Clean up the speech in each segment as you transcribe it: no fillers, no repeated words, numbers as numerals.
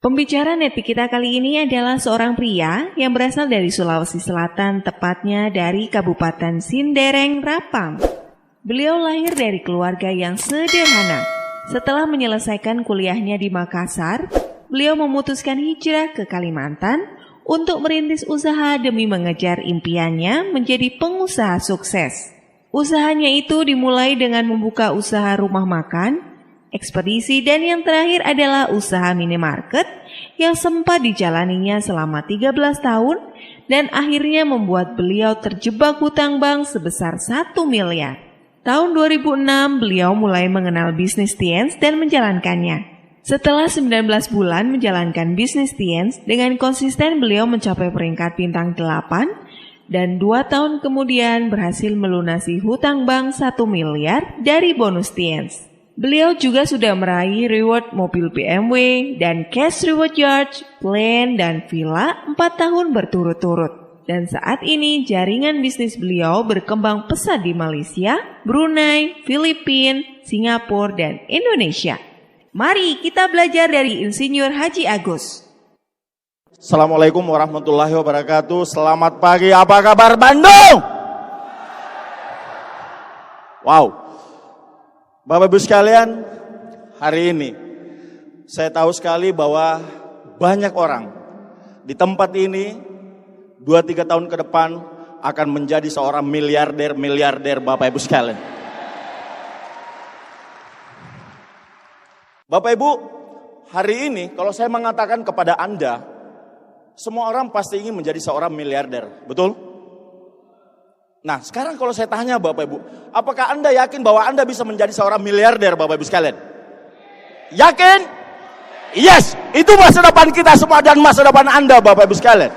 Pembicara Nepi kita kali ini adalah seorang pria yang berasal dari Sulawesi Selatan, tepatnya dari Kabupaten Sindereng, Rapang. Beliau lahir dari keluarga yang sederhana. Setelah menyelesaikan kuliahnya di Makassar, beliau memutuskan hijrah ke Kalimantan untuk merintis usaha demi mengejar impiannya menjadi pengusaha sukses. Usahanya itu dimulai dengan membuka usaha rumah makan, ekspedisi, dan yang terakhir adalah usaha minimarket yang sempat dijalaninya selama 13 tahun dan akhirnya membuat beliau terjebak hutang bank sebesar 1 miliar. Tahun 2006 beliau mulai mengenal bisnis Tiens dan menjalankannya. Setelah 19 bulan menjalankan bisnis Tiens, dengan konsisten beliau mencapai peringkat bintang 8 dan 2 tahun kemudian berhasil melunasi hutang bank 1 miliar dari bonus Tiens. Beliau juga sudah meraih reward mobil BMW dan cash reward yacht, plan, dan villa 4 tahun berturut-turut. Dan saat ini jaringan bisnis beliau berkembang pesat di Malaysia, Brunei, Filipina, Singapura, dan Indonesia. Mari kita belajar dari Insinyur Haji Agus. Assalamualaikum warahmatullahi wabarakatuh. Selamat pagi, apa kabar Bandung? Wow. Bapak Ibu sekalian, hari ini saya tahu sekali bahwa banyak orang di tempat ini 2-3 tahun ke depan akan menjadi seorang miliarder Bapak Ibu sekalian. Bapak Ibu, hari ini kalau saya mengatakan kepada Anda, semua orang pasti ingin menjadi seorang miliarder, betul? Nah, sekarang kalau saya tanya Bapak Ibu, apakah Anda yakin bahwa Anda bisa menjadi seorang miliarder Bapak Ibu sekalian? Yakin? Yes, itu masa depan kita semua dan masa depan Anda Bapak Ibu sekalian.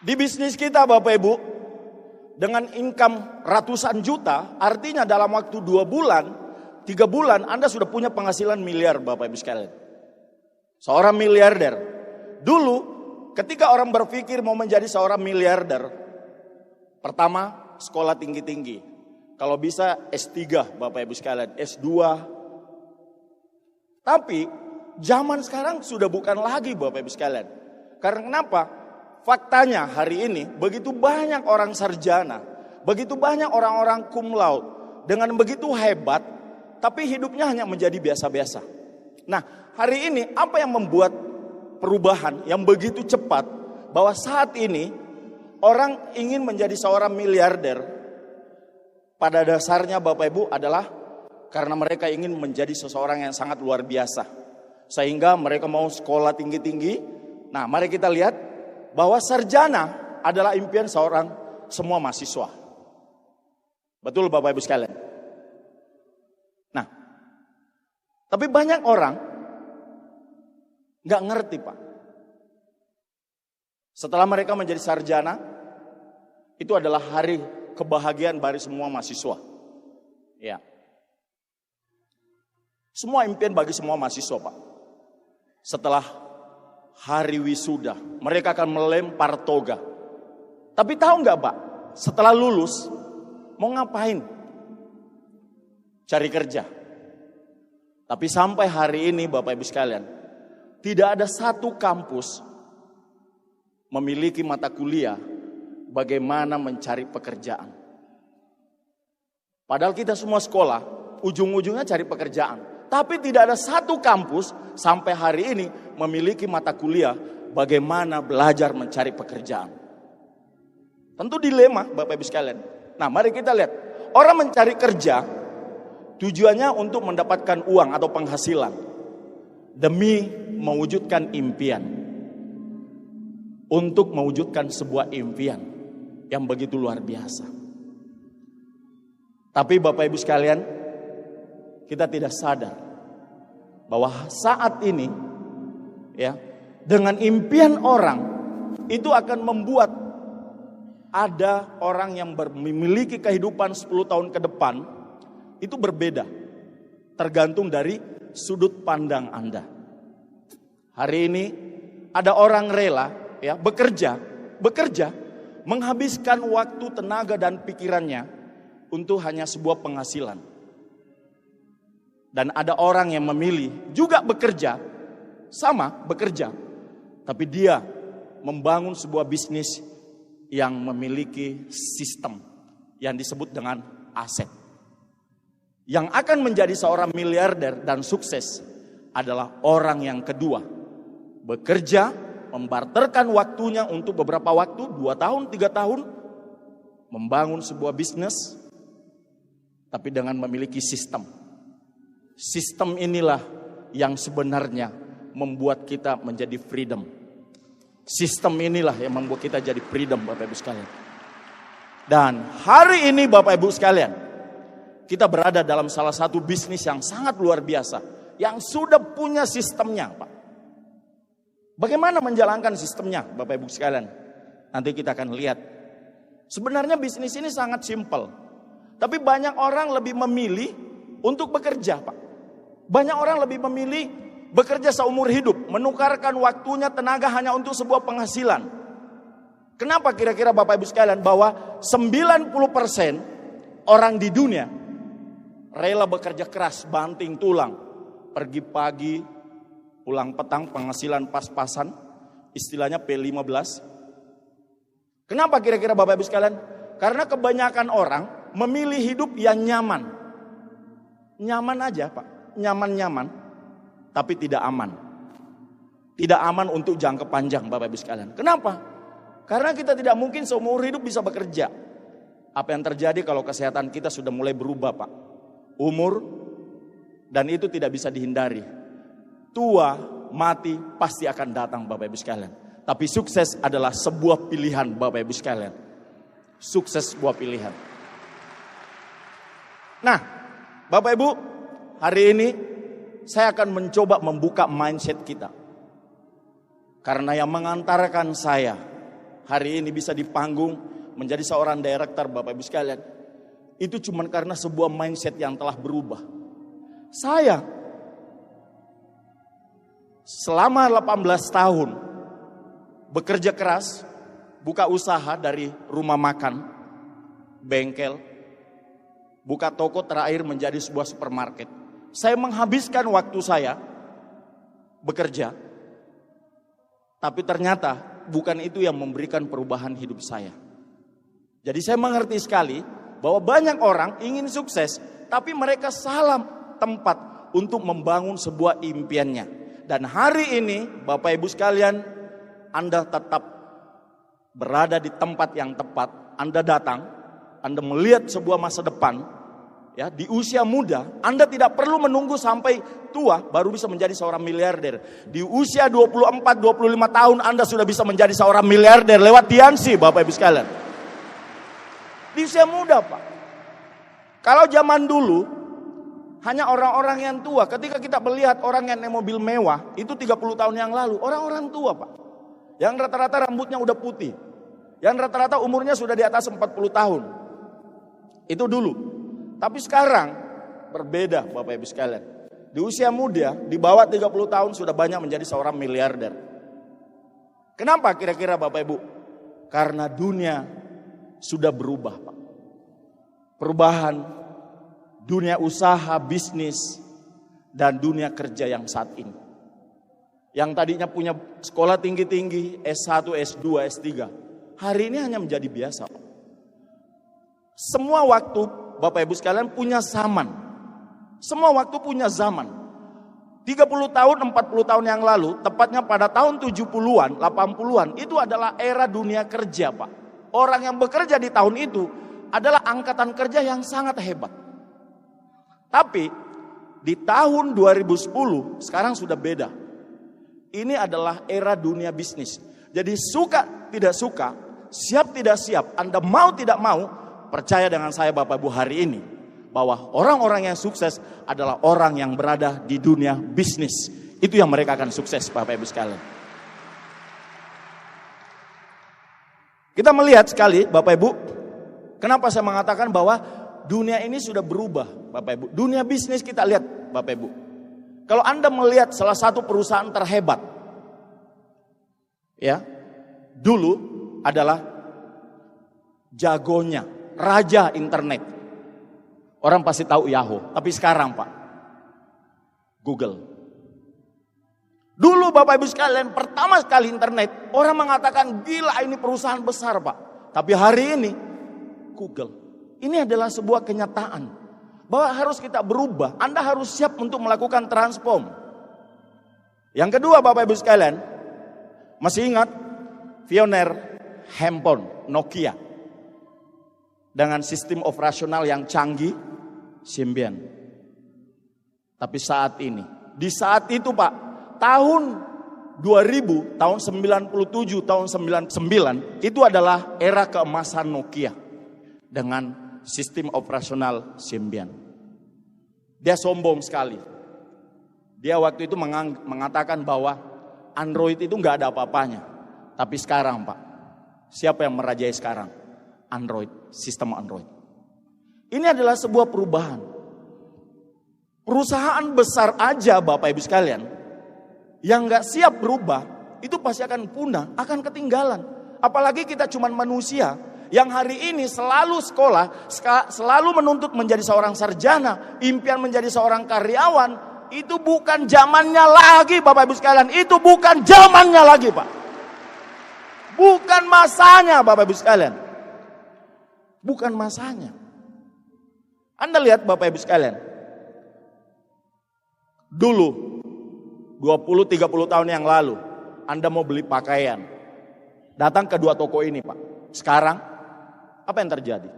Di bisnis kita Bapak Ibu, dengan income ratusan juta, artinya dalam waktu 2 bulan, 3 bulan Anda sudah punya penghasilan miliar Bapak Ibu sekalian. Seorang miliarder. Dulu ketika orang berpikir mau menjadi seorang miliarder, pertama sekolah tinggi-tinggi. Kalau bisa S3 Bapak Ibu sekalian, S2. Tapi zaman sekarang sudah bukan lagi Bapak Ibu sekalian. Karena kenapa? Faktanya hari ini begitu banyak orang sarjana, begitu banyak orang-orang cum laude dengan begitu hebat, tapi hidupnya hanya menjadi biasa-biasa. Nah, hari ini apa yang membuat perubahan yang begitu cepat bahwa saat ini orang ingin menjadi seorang miliarder? Pada dasarnya Bapak Ibu adalah karena mereka ingin menjadi seseorang yang sangat luar biasa, sehingga mereka mau sekolah tinggi-tinggi. Nah, mari kita lihat bahwa sarjana adalah impian seorang semua mahasiswa. Betul Bapak Ibu sekalian? Nah, tapi banyak orang nggak ngerti Pak. Setelah mereka menjadi sarjana, itu adalah hari kebahagiaan bagi semua mahasiswa. Ya. Semua impian bagi semua mahasiswa Pak. Setelah hari wisuda, mereka akan melempar toga. Tapi tahu nggak Pak, setelah lulus mau ngapain? Cari kerja. Tapi sampai hari ini Bapak Ibu sekalian, tidak ada satu kampus memiliki mata kuliah bagaimana mencari pekerjaan. Padahal kita semua sekolah, ujung-ujungnya cari pekerjaan. Tapi tidak ada satu kampus sampai hari ini memiliki mata kuliah bagaimana belajar mencari pekerjaan. Tentu dilema Bapak Ibu sekalian. Nah, mari kita lihat. Orang mencari kerja tujuannya untuk mendapatkan uang atau penghasilan demi mewujudkan impian. Untuk mewujudkan sebuah impian yang begitu luar biasa. Tapi Bapak Ibu sekalian, kita tidak sadar bahwa saat ini ya, dengan impian orang itu akan membuat ada orang yang memiliki kehidupan 10 tahun ke depan itu berbeda. Tergantung dari sudut pandang Anda. Hari ini ada orang rela ya bekerja menghabiskan waktu, tenaga dan pikirannya untuk hanya sebuah penghasilan. Dan ada orang yang memilih juga bekerja, sama bekerja, tapi dia membangun sebuah bisnis yang memiliki sistem yang disebut dengan aset. Yang akan menjadi seorang miliarder dan sukses adalah orang yang kedua. Bekerja, membarterkan waktunya untuk beberapa waktu, 2 tahun, 3 tahun, membangun sebuah bisnis, tapi dengan memiliki sistem. Sistem inilah yang sebenarnya membuat kita menjadi freedom. Sistem inilah yang membuat kita jadi freedom, Bapak Ibu sekalian. Dan hari ini Bapak Ibu sekalian, kita berada dalam salah satu bisnis yang sangat luar biasa, yang sudah punya sistemnya, Pak. Bagaimana menjalankan sistemnya, Bapak Ibu sekalian? Nanti kita akan lihat. Sebenarnya bisnis ini sangat simpel, tapi banyak orang lebih memilih untuk bekerja, Pak. Banyak orang lebih memilih bekerja seumur hidup, menukarkan waktunya, tenaga hanya untuk sebuah penghasilan. Kenapa kira-kira Bapak Ibu sekalian bahwa 90% orang di dunia rela bekerja keras, banting tulang, pergi pagi, pulang petang, penghasilan pas-pasan, istilahnya P15. Kenapa kira-kira Bapak Ibu sekalian? Karena kebanyakan orang memilih hidup yang nyaman. Nyaman aja, Pak. Nyaman-nyaman, tapi tidak aman. Tidak aman untuk jangka panjang, Bapak Ibu sekalian. Kenapa? Karena kita tidak mungkin seumur hidup bisa bekerja. Apa yang terjadi kalau kesehatan kita sudah mulai berubah, Pak? Umur, dan itu tidak bisa dihindari. Tua, mati pasti akan datang, Bapak Ibu sekalian. Tapi sukses adalah sebuah pilihan, Bapak Ibu sekalian. Sukses sebuah pilihan. Nah, Bapak Ibu, hari ini saya akan mencoba membuka mindset kita. Karena yang mengantarkan saya hari ini bisa di panggung menjadi seorang director, Bapak Ibu sekalian, itu cuma karena sebuah mindset yang telah berubah. Saya selama 18 tahun bekerja keras, buka usaha dari rumah makan, bengkel, buka toko, terakhir menjadi sebuah supermarket. Saya menghabiskan waktu saya bekerja, tapi ternyata bukan itu yang memberikan perubahan hidup saya. Jadi saya mengerti sekali bahwa banyak orang ingin sukses, tapi mereka salah tempat untuk membangun sebuah impiannya. Dan hari ini Bapak Ibu sekalian, Anda tetap berada di tempat yang tepat. Anda datang, Anda melihat sebuah masa depan, ya, di usia muda. Anda tidak perlu menunggu sampai tua baru bisa menjadi seorang miliarder. Di usia 24-25 tahun Anda sudah bisa menjadi seorang miliarder lewat Tiansi, Bapak Ibu sekalian. Di usia muda, Pak. Kalau zaman dulu hanya orang-orang yang tua. Ketika kita melihat orang yang naik mobil mewah, itu 30 tahun yang lalu, orang-orang tua, Pak. Yang rata-rata rambutnya udah putih, yang rata-rata umurnya sudah di atas 40 tahun. Itu dulu. Tapi sekarang berbeda, Bapak Ibu sekalian. Di usia muda, di bawah 30 tahun sudah banyak menjadi seorang miliarder. Kenapa kira-kira Bapak Ibu? Karena dunia sudah berubah, Pak. Perubahan dunia usaha, bisnis, dan dunia kerja yang saat ini. Yang tadinya punya sekolah tinggi-tinggi, S1, S2, S3, hari ini hanya menjadi biasa. Semua waktu, Bapak Ibu sekalian, punya zaman. Semua waktu punya zaman. 30 tahun, 40 tahun yang lalu, tepatnya pada tahun 70-an, 80-an, itu adalah era dunia kerja, Pak. Orang yang bekerja di tahun itu adalah angkatan kerja yang sangat hebat. Tapi di tahun 2010 sekarang sudah beda. Ini adalah era dunia bisnis. Jadi suka tidak suka, siap tidak siap, Anda mau tidak mau, percaya dengan saya Bapak Ibu hari ini, bahwa orang-orang yang sukses adalah orang yang berada di dunia bisnis. Itu yang mereka akan sukses, Bapak Ibu sekalian. Kita melihat sekali, Bapak Ibu, kenapa saya mengatakan bahwa dunia ini sudah berubah, Bapak Ibu. Dunia bisnis kita lihat, Bapak Ibu. Kalau Anda melihat salah satu perusahaan terhebat, ya, dulu adalah jagonya, raja internet. Orang pasti tahu Yahoo. Tapi sekarang, Pak, Google. Dulu Bapak Ibu sekalian, pertama sekali internet, orang mengatakan gila ini perusahaan besar Pak. Tapi hari ini, Google. Ini adalah sebuah kenyataan. Bahwa harus kita berubah, Anda harus siap untuk melakukan transform. Yang kedua Bapak Ibu sekalian, masih ingat pioner handphone Nokia. Dengan sistem operasional yang canggih, Symbian. Tapi saat ini, di saat itu Pak, tahun 2000, tahun 97, tahun 99, itu adalah era keemasan Nokia dengan sistem operasional Symbian. Dia sombong sekali. Dia waktu itu mengatakan bahwa Android itu nggak ada apa-apanya. Tapi sekarang Pak, siapa yang merajai sekarang? Android, sistem Android. Ini adalah sebuah perubahan. Perusahaan besar aja Bapak Ibu sekalian, yang gak siap berubah, itu pasti akan punah, akan ketinggalan. Apalagi kita cuma manusia, yang hari ini selalu sekolah, selalu menuntut menjadi seorang sarjana, impian menjadi seorang karyawan, itu bukan zamannya lagi Bapak Ibu sekalian, itu bukan zamannya lagi Pak. Bukan masanya Bapak Ibu sekalian. Bukan masanya. Anda lihat Bapak Ibu sekalian, dulu 20-30 tahun yang lalu, Anda mau beli pakaian, datang ke dua toko ini Pak. Sekarang, apa yang terjadi?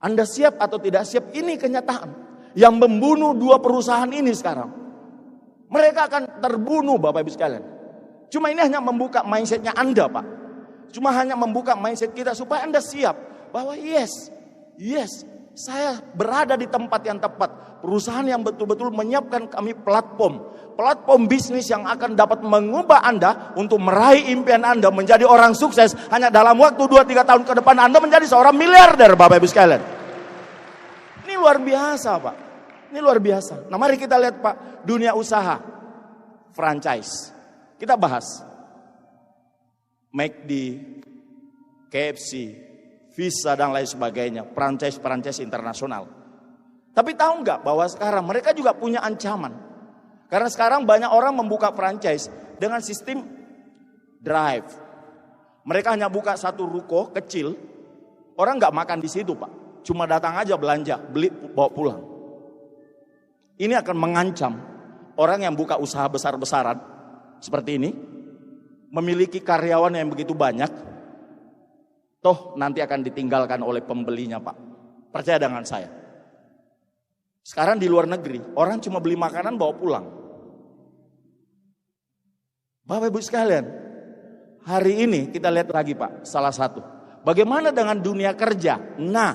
Anda siap atau tidak siap? Ini kenyataan. Yang membunuh dua perusahaan ini sekarang. Mereka akan terbunuh Bapak Ibu sekalian. Cuma ini hanya membuka mindsetnya Anda Pak. Cuma hanya membuka mindset kita supaya Anda siap. Bahwa yes, saya berada di tempat yang tepat. Perusahaan yang betul-betul menyiapkan kami platform bisnis yang akan dapat mengubah Anda untuk meraih impian Anda menjadi orang sukses. Hanya dalam waktu 2-3 tahun ke depan Anda menjadi seorang miliarder Bapak Ibu sekalian. Ini luar biasa Pak. Ini luar biasa. Nah mari kita lihat Pak, dunia usaha, franchise. Kita bahas McD, KFC, Visa dan lain sebagainya, franchise internasional. Tapi tahu nggak bahwa sekarang mereka juga punya ancaman. Karena sekarang banyak orang membuka franchise dengan sistem drive. Mereka hanya buka satu ruko kecil, orang nggak makan di situ Pak. Cuma datang aja belanja, beli, bawa pulang. Ini akan mengancam orang yang buka usaha besar-besaran seperti ini, memiliki karyawan yang begitu banyak, toh nanti akan ditinggalkan oleh pembelinya Pak. Percaya dengan saya. Sekarang di luar negeri, orang cuma beli makanan bawa pulang. Bapak Ibu sekalian, hari ini kita lihat lagi Pak, salah satu. Bagaimana dengan dunia kerja? Nah,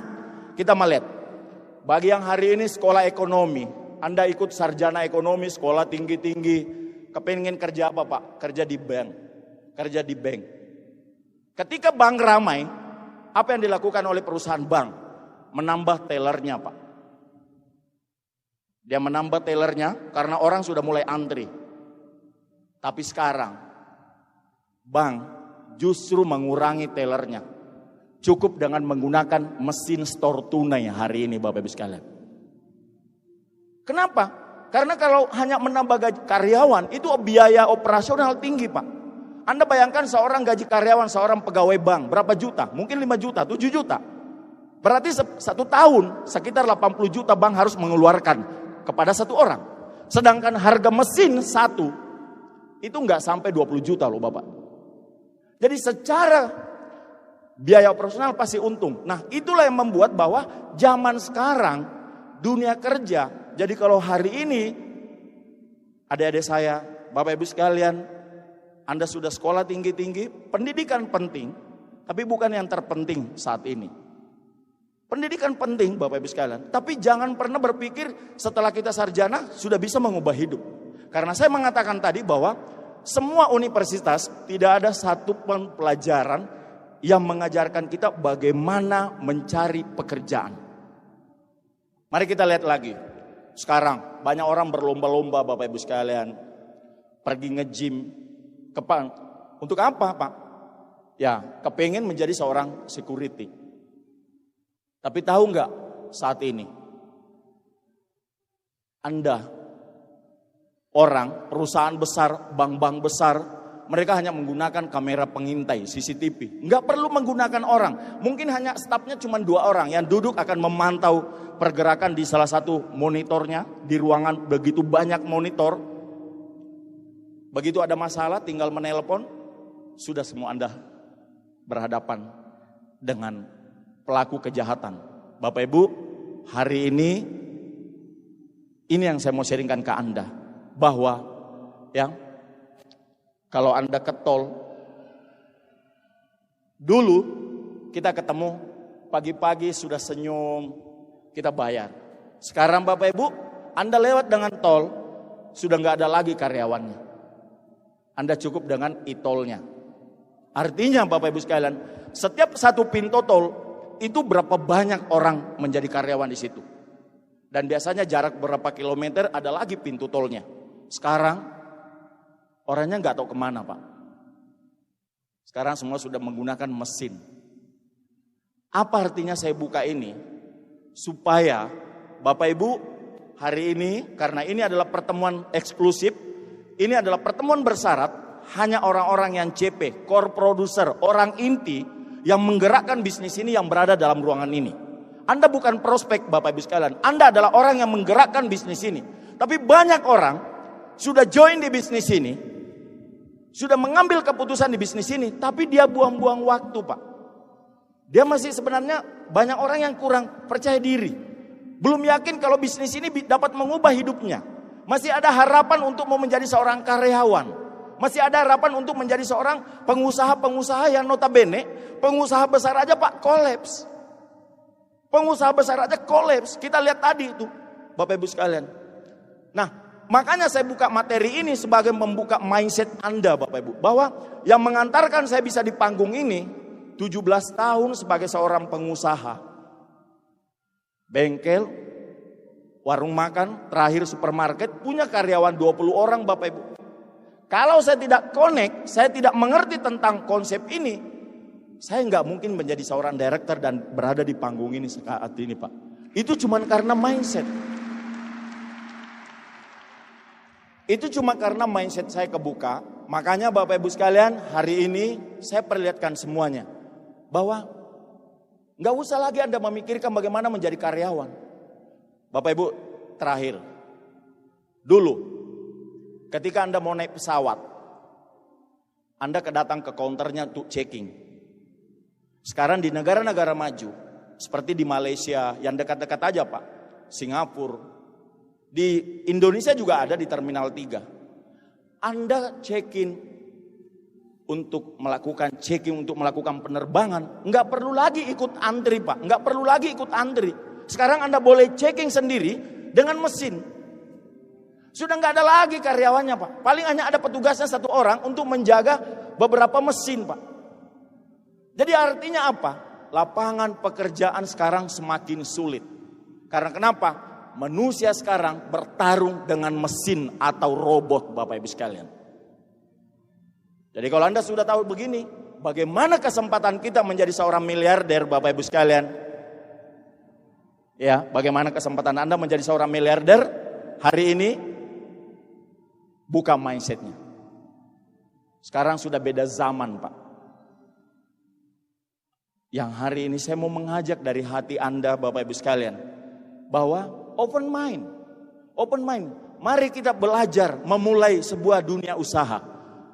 kita melihat. Bagi yang hari ini sekolah ekonomi, Anda ikut sarjana ekonomi, sekolah tinggi-tinggi, kepengen kerja apa Pak? Kerja di bank. Kerja di bank. Ketika bank ramai, apa yang dilakukan oleh perusahaan bank? Menambah tellernya Pak. Dia menambah tellernya karena orang sudah mulai antri. Tapi sekarang bank justru mengurangi tellernya. Cukup dengan menggunakan mesin store tunai hari ini Bapak Ibu sekalian. Kenapa? Karena kalau hanya menambah gaji karyawan itu biaya operasional tinggi Pak. Anda bayangkan seorang gaji karyawan, seorang pegawai bank berapa juta? Mungkin 5 juta, 7 juta. Berarti satu tahun sekitar 80 juta bank harus mengeluarkan kepada satu orang. Sedangkan harga mesin satu itu nggak sampai 20 juta loh Bapak. Jadi secara biaya operasional pasti untung. Nah itulah yang membuat bahwa zaman sekarang dunia kerja. Jadi kalau hari ini adik-adik saya, Bapak Ibu sekalian, Anda sudah sekolah tinggi-tinggi, pendidikan penting, tapi bukan yang terpenting saat ini. Pendidikan penting Bapak Ibu sekalian, tapi jangan pernah berpikir setelah kita sarjana sudah bisa mengubah hidup. Karena saya mengatakan tadi bahwa semua universitas tidak ada satu pun pelajaran yang mengajarkan kita bagaimana mencari pekerjaan. Mari kita lihat lagi. Sekarang banyak orang berlomba-lomba Bapak Ibu sekalian, pergi nge-gym. Untuk apa Pak? Ya, kepengen menjadi seorang security. Tapi tahu nggak saat ini Anda, orang, perusahaan besar, bank-bank besar, mereka hanya menggunakan kamera pengintai, CCTV. Nggak perlu menggunakan orang. Mungkin hanya stafnya cuma 2 orang yang duduk akan memantau pergerakan di salah satu monitornya. Di ruangan begitu banyak monitor. Begitu ada masalah tinggal menelpon, sudah semua Anda berhadapan dengan pelaku kejahatan. Bapak Ibu, hari ini yang saya mau sharingkan ke Anda. Bahwa kalau Anda ke tol, dulu kita ketemu pagi-pagi sudah senyum, kita bayar. Sekarang Bapak Ibu, Anda lewat dengan tol, sudah nggak ada lagi karyawannya. Anda cukup dengan e-tolnya. Artinya Bapak Ibu sekalian, setiap satu pintu tol itu berapa banyak orang menjadi karyawan di situ. Dan biasanya jarak berapa kilometer ada lagi pintu tolnya. Sekarang orangnya nggak tahu kemana Pak. Sekarang semua sudah menggunakan mesin. Apa artinya saya buka ini? Supaya Bapak Ibu hari ini, karena ini adalah pertemuan eksklusif, ini adalah pertemuan bersyarat, hanya orang-orang yang CP, core producer, orang inti yang menggerakkan bisnis ini yang berada dalam ruangan ini. Anda bukan prospek Bapak Ibu sekalian, Anda adalah orang yang menggerakkan bisnis ini. Tapi banyak orang sudah join di bisnis ini, sudah mengambil keputusan di bisnis ini, tapi dia buang-buang waktu Pak. Dia masih sebenarnya banyak orang yang kurang percaya diri. Belum yakin kalau bisnis ini dapat mengubah hidupnya. Masih ada harapan untuk mau menjadi seorang karyawan. Masih ada harapan untuk menjadi seorang pengusaha-pengusaha yang notabene, pengusaha besar aja Pak kolaps. Pengusaha besar aja kolaps. Kita lihat tadi itu Bapak Ibu sekalian. Nah, makanya saya buka materi ini sebagai membuka mindset Anda Bapak Ibu. Bahwa yang mengantarkan saya bisa di panggung ini 17 tahun sebagai seorang pengusaha. Bengkel, warung makan, terakhir supermarket, punya karyawan 20 orang Bapak Ibu. Kalau saya tidak connect, saya tidak mengerti tentang konsep ini, saya nggak mungkin menjadi seorang director dan berada di panggung ini saat ini Pak. Itu cuma karena mindset. Itu cuma karena mindset saya kebuka. Makanya Bapak Ibu sekalian, hari ini saya perlihatkan semuanya. Bahwa nggak usah lagi Anda memikirkan bagaimana menjadi karyawan. Bapak Ibu, terakhir. Dulu, ketika Anda mau naik pesawat, Anda kedatang ke counternya untuk checking. Sekarang di negara-negara maju, seperti di Malaysia, yang dekat-dekat aja Pak, Singapura, di Indonesia juga ada di Terminal 3. Anda check-in untuk melakukan checking, untuk melakukan penerbangan, nggak perlu lagi ikut antri Pak, nggak perlu lagi ikut antri. Sekarang Anda boleh checking sendiri dengan mesin. Sudah nggak ada lagi karyawannya Pak, paling hanya ada petugasnya 1 orang untuk menjaga beberapa mesin Pak. Jadi artinya apa? Lapangan pekerjaan sekarang semakin sulit. Karena kenapa? Manusia sekarang bertarung dengan mesin atau robot Bapak Ibu sekalian. Jadi kalau Anda sudah tahu begini, bagaimana kesempatan kita menjadi seorang miliarder Bapak Ibu sekalian? Ya, bagaimana kesempatan Anda menjadi seorang miliarder hari ini? Buka mindsetnya. Sekarang sudah beda zaman Pak. Yang hari ini saya mau mengajak dari hati Anda Bapak Ibu sekalian. Bahwa open mind. Open mind. Mari kita belajar memulai sebuah dunia usaha.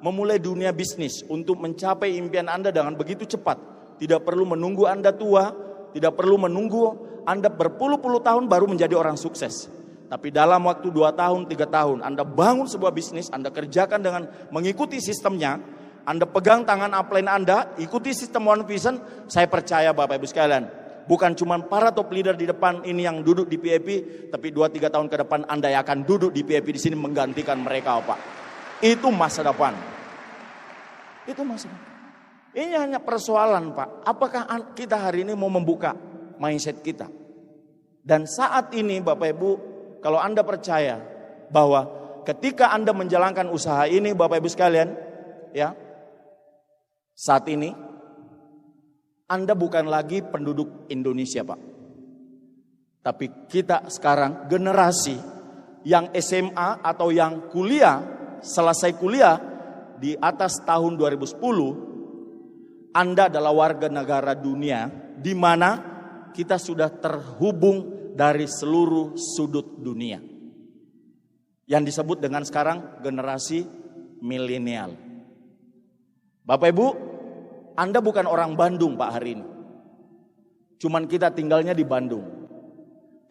Memulai dunia bisnis untuk mencapai impian Anda dengan begitu cepat. Tidak perlu menunggu Anda tua. Tidak perlu menunggu Anda berpuluh-puluh tahun baru menjadi orang sukses. Tapi dalam waktu 2 tahun, 3 tahun Anda bangun sebuah bisnis, Anda kerjakan dengan mengikuti sistemnya. Anda pegang tangan upline Anda, ikuti sistem One Vision. Saya percaya Bapak Ibu sekalian, bukan cuma para top leader di depan ini yang duduk di PAP, tapi 2-3 tahun ke depan Anda yang akan duduk di PAP di sini menggantikan mereka Pak. Itu masa depan. Itu masa depan. Ini hanya persoalan Pak, apakah kita hari ini mau membuka mindset kita? Dan saat ini Bapak Ibu, kalau Anda percaya bahwa ketika Anda menjalankan usaha ini Bapak Ibu sekalian, ya, saat ini Anda bukan lagi penduduk Indonesia Pak. Tapi kita sekarang generasi yang SMA atau yang kuliah, selesai kuliah di atas tahun 2010, Anda adalah warga negara dunia di mana kita sudah terhubung dari seluruh sudut dunia. Yang disebut dengan sekarang generasi milenial. Bapak Ibu, Anda bukan orang Bandung Pak hari ini. Cuman kita tinggalnya di Bandung.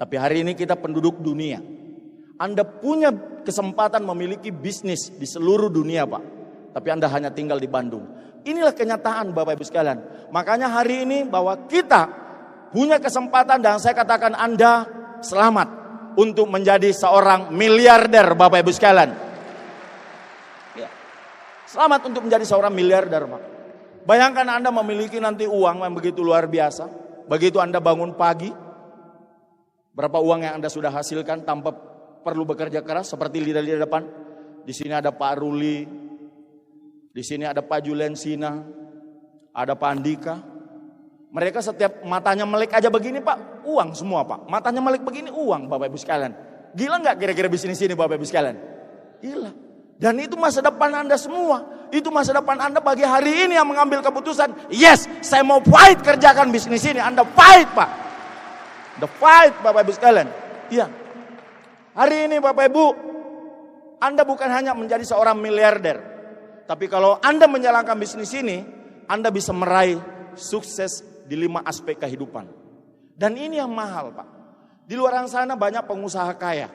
Tapi hari ini kita penduduk dunia. Anda punya kesempatan memiliki bisnis di seluruh dunia Pak. Tapi Anda hanya tinggal di Bandung. Inilah kenyataan Bapak Ibu sekalian. Makanya hari ini bahwa kita punya kesempatan dan saya katakan Anda selamat untuk menjadi seorang miliarder Bapak Ibu sekalian. Ya. Selamat untuk menjadi seorang miliarder Pak. Bayangkan Anda memiliki nanti uang yang begitu luar biasa. Begitu Anda bangun pagi, berapa uang yang Anda sudah hasilkan tanpa perlu bekerja keras seperti leader-leader depan. Di sini ada Pak Ruli, di sini ada Pak Julensina, ada Pak Andika. Mereka setiap matanya melek aja begini Pak, uang semua Pak. Matanya melek begini uang Bapak Ibu sekalian. Gila nggak kira-kira bisnis ini Bapak Ibu sekalian? Gila. Dan itu masa depan Anda semua. Itu masa depan Anda bagi hari ini yang mengambil keputusan. Yes, saya mau fight kerjakan bisnis ini. Anda fight Pak. The fight Bapak Ibu sekalian. Iya. Hari ini Bapak Ibu, Anda bukan hanya menjadi seorang miliarder. Tapi kalau Anda menjalankan bisnis ini, Anda bisa meraih sukses di 5 aspek kehidupan. Dan ini yang mahal Pak. Di luar sana banyak pengusaha kaya.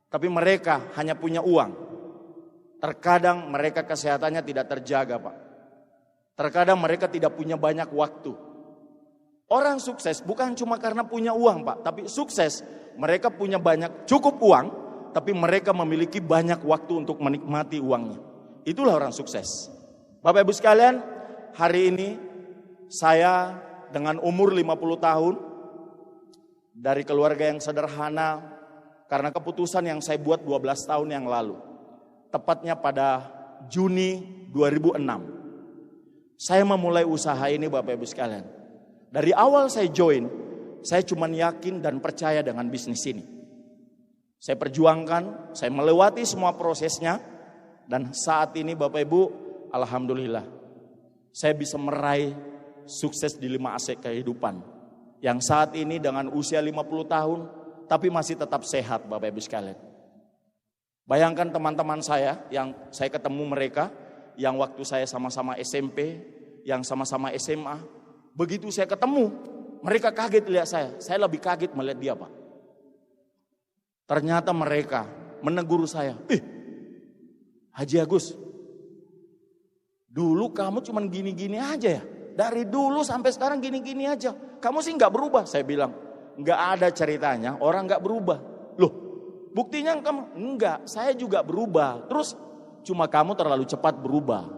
Tapi mereka hanya punya uang. Terkadang mereka kesehatannya tidak terjaga Pak. Terkadang mereka tidak punya banyak waktu. Orang sukses bukan cuma karena punya uang Pak. Tapi sukses mereka punya banyak cukup uang. Tapi mereka memiliki banyak waktu untuk menikmati uangnya. Itulah orang sukses. Bapak Ibu sekalian, hari ini saya dengan umur 50 tahun dari keluarga yang sederhana karena keputusan yang saya buat 12 tahun yang lalu. Tepatnya pada Juni 2006. Saya memulai usaha ini Bapak Ibu sekalian. Dari awal saya join, saya cuma yakin dan percaya dengan bisnis ini. Saya perjuangkan, saya melewati semua prosesnya. Dan saat ini Bapak Ibu, alhamdulillah, saya bisa meraih sukses di 5 aspek kehidupan. Yang saat ini dengan usia 50 tahun, tapi masih tetap sehat Bapak Ibu sekalian. Bayangkan teman-teman saya, yang saya ketemu mereka, yang waktu saya sama-sama SMP, yang sama-sama SMA. Begitu saya ketemu, mereka kaget lihat saya lebih kaget melihat dia Pak. Ternyata mereka menegur saya, Haji Agus, dulu kamu cuma gini-gini aja ya. Dari dulu sampai sekarang gini-gini aja. Kamu sih gak berubah. Saya bilang, gak ada ceritanya orang gak berubah. Loh, buktinya kamu? Enggak, saya juga berubah. Terus cuma kamu terlalu cepat berubah.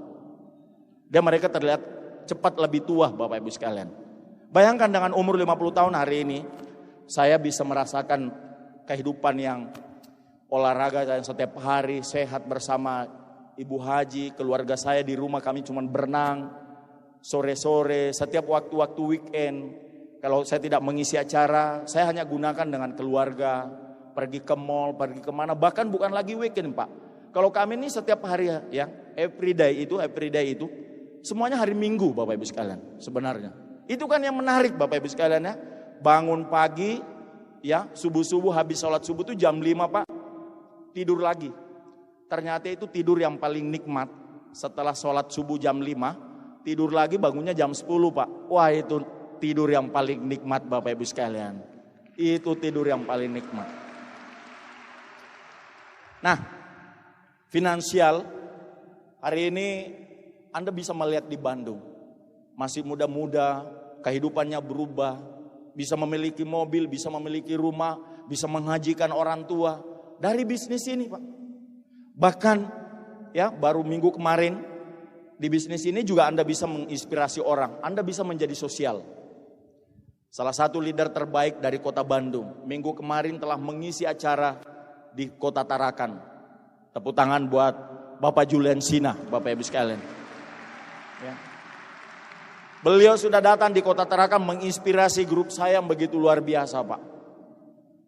Dan mereka terlihat cepat lebih tua Bapak Ibu sekalian. Bayangkan dengan umur 50 tahun hari ini, saya bisa merasakan kehidupan yang olahraga dan setiap hari sehat bersama Ibu Haji, keluarga saya di rumah kami cuma berenang sore-sore, setiap waktu-waktu weekend. Kalau saya tidak mengisi acara, saya hanya gunakan dengan keluarga, pergi ke mall, pergi kemana, bahkan bukan lagi weekend Pak. Kalau kami ini setiap hari ya, everyday itu, semuanya hari Minggu Bapak Ibu sekalian sebenarnya. Itu kan yang menarik Bapak Ibu sekalian ya, bangun pagi ya, subuh-subuh habis sholat subuh itu jam 5 Pak, tidur lagi. Ternyata itu tidur yang paling nikmat. Setelah sholat subuh jam 5, tidur lagi bangunnya jam 10 Pak. Wah itu tidur yang paling nikmat Bapak Ibu sekalian. Itu tidur yang paling nikmat. Nah, finansial hari ini Anda bisa melihat di Bandung. Masih muda-muda, kehidupannya berubah. Bisa memiliki mobil, bisa memiliki rumah, bisa menghajikan orang tua. Dari bisnis ini Pak. Bahkan ya baru minggu kemarin di bisnis ini juga Anda bisa menginspirasi orang. Anda bisa menjadi sosial. Salah satu leader terbaik dari kota Bandung. Minggu kemarin telah mengisi acara di kota Tarakan. Tepuk tangan buat Bapak Julensina, Bapak Ibu sekalian. Ya. Beliau sudah datang di kota Tarakan menginspirasi grup saya yang begitu luar biasa Pak.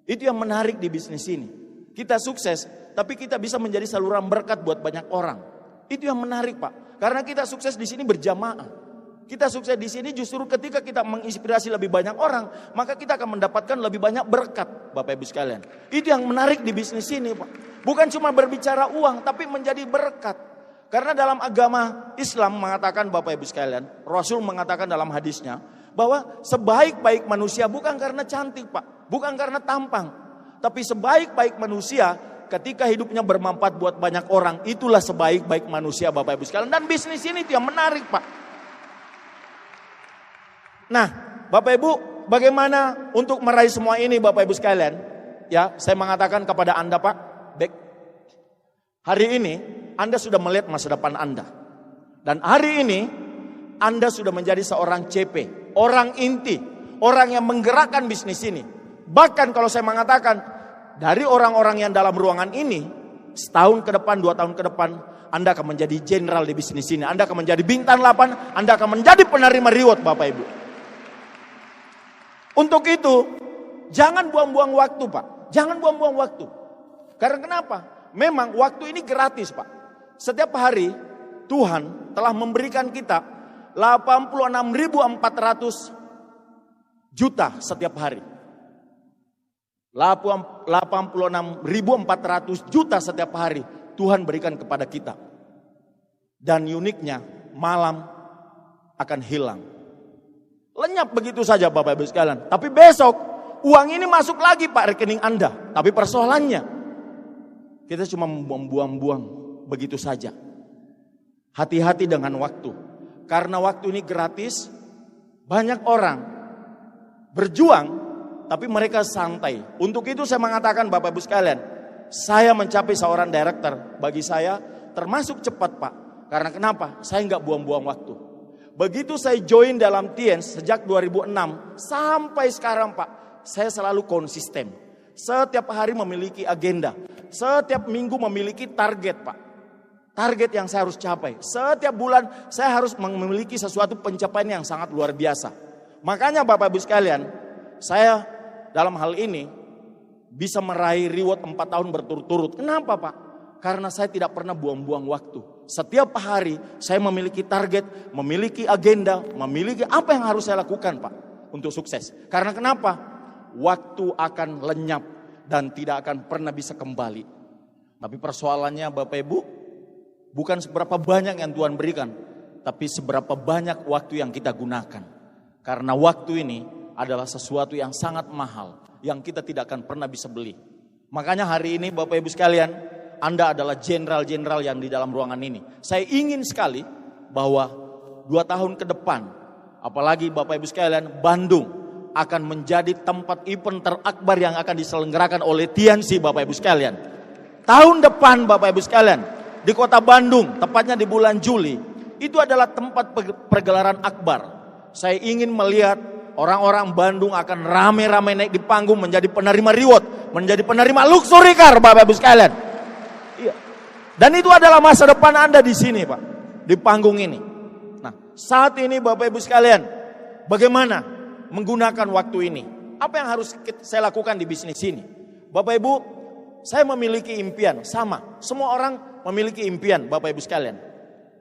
Itu yang menarik di bisnis ini. kita sukses, tapi kita bisa menjadi saluran berkat buat banyak orang. Itu yang menarik, Pak. Karena kita sukses di sini berjamaah. Kita sukses di sini justru ketika kita menginspirasi lebih banyak orang, maka kita akan mendapatkan lebih banyak berkat, Bapak Ibu sekalian. Itu yang menarik di bisnis ini, Pak. Bukan cuma berbicara uang, tapi menjadi berkat. Karena dalam agama Islam mengatakan, Bapak Ibu sekalian, Rasul mengatakan dalam hadisnya, bahwa sebaik-baik manusia bukan karena cantik, Pak. Bukan karena tampang. Tapi sebaik-baik manusia ketika hidupnya bermanfaat buat banyak orang, itulah sebaik-baik manusia, Bapak Ibu sekalian. Dan bisnis ini itu yang menarik, Pak. Nah, Bapak Ibu, bagaimana untuk meraih semua ini, Bapak Ibu sekalian? Ya, saya mengatakan kepada Anda, Pak, baik. Hari ini Anda sudah melihat masa depan Anda. Dan hari ini Anda sudah menjadi seorang CP, orang inti, orang yang menggerakkan bisnis ini. Bahkan kalau saya mengatakan, dari orang-orang yang dalam ruangan ini, setahun ke depan, 2 tahun ke depan, Anda akan menjadi jenderal di bisnis ini. Anda akan menjadi bintang 8, Anda akan menjadi penerima reward, Bapak Ibu. Untuk itu, jangan buang-buang waktu, Pak. Jangan buang-buang waktu. Karena kenapa? Memang waktu ini gratis, Pak. Setiap hari, Tuhan telah memberikan kita 86.400 juta setiap hari. 86.400 juta setiap hari Tuhan berikan kepada kita. Dan uniknya, malam akan hilang. Lenyap begitu saja, Bapak Ibu sekalian. Tapi besok uang ini masuk lagi, Pak, rekening Anda. Tapi persoalannya kita cuma membuang-buang begitu saja. Hati-hati dengan waktu. Karena waktu ini gratis. Banyak orang berjuang tapi mereka santai. Untuk itu saya mengatakan, Bapak Ibu sekalian, saya mencapai seorang director. Bagi saya termasuk cepat, Pak. Karena kenapa? Saya nggak buang-buang waktu. Begitu saya join dalam TIENS sejak 2006 sampai sekarang, Pak, saya selalu konsisten. Setiap hari memiliki agenda. Setiap minggu memiliki target, Pak. Target yang saya harus capai. Setiap bulan saya harus memiliki sesuatu pencapaian yang sangat luar biasa. Makanya Bapak Ibu sekalian, saya dalam hal ini bisa meraih reward 4 tahun berturut-turut. Kenapa, Pak? Karena saya tidak pernah buang-buang waktu. Setiap hari saya memiliki target, memiliki agenda, memiliki apa yang harus saya lakukan, Pak, untuk sukses. Karena kenapa? Waktu akan lenyap dan tidak akan pernah bisa kembali. Tapi persoalannya, Bapak Ibu, bukan seberapa banyak yang Tuhan berikan, tapi seberapa banyak waktu yang kita gunakan. Karena waktu ini adalah sesuatu yang sangat mahal, yang kita tidak akan pernah bisa beli. Makanya hari ini, Bapak Ibu sekalian, Anda adalah jenderal-jenderal yang di dalam ruangan ini. Saya ingin sekali bahwa 2 tahun ke depan, apalagi Bapak Ibu sekalian, Bandung akan menjadi tempat event terakbar yang akan diselenggarakan oleh TNC, Bapak Ibu sekalian. Tahun depan, Bapak Ibu sekalian, di kota Bandung, tepatnya di bulan Juli, itu adalah tempat pergelaran akbar. Saya ingin melihat orang-orang Bandung akan rame-rame naik di panggung menjadi penerima reward, menjadi penerima luxury car, Bapak Ibu sekalian. Iya. Dan itu adalah masa depan Anda di sini, Pak, di panggung ini. Nah, saat ini Bapak Ibu sekalian, bagaimana menggunakan waktu ini? Apa yang harus saya lakukan di bisnis ini? Bapak Ibu, saya memiliki impian, sama. Semua orang memiliki impian, Bapak Ibu sekalian.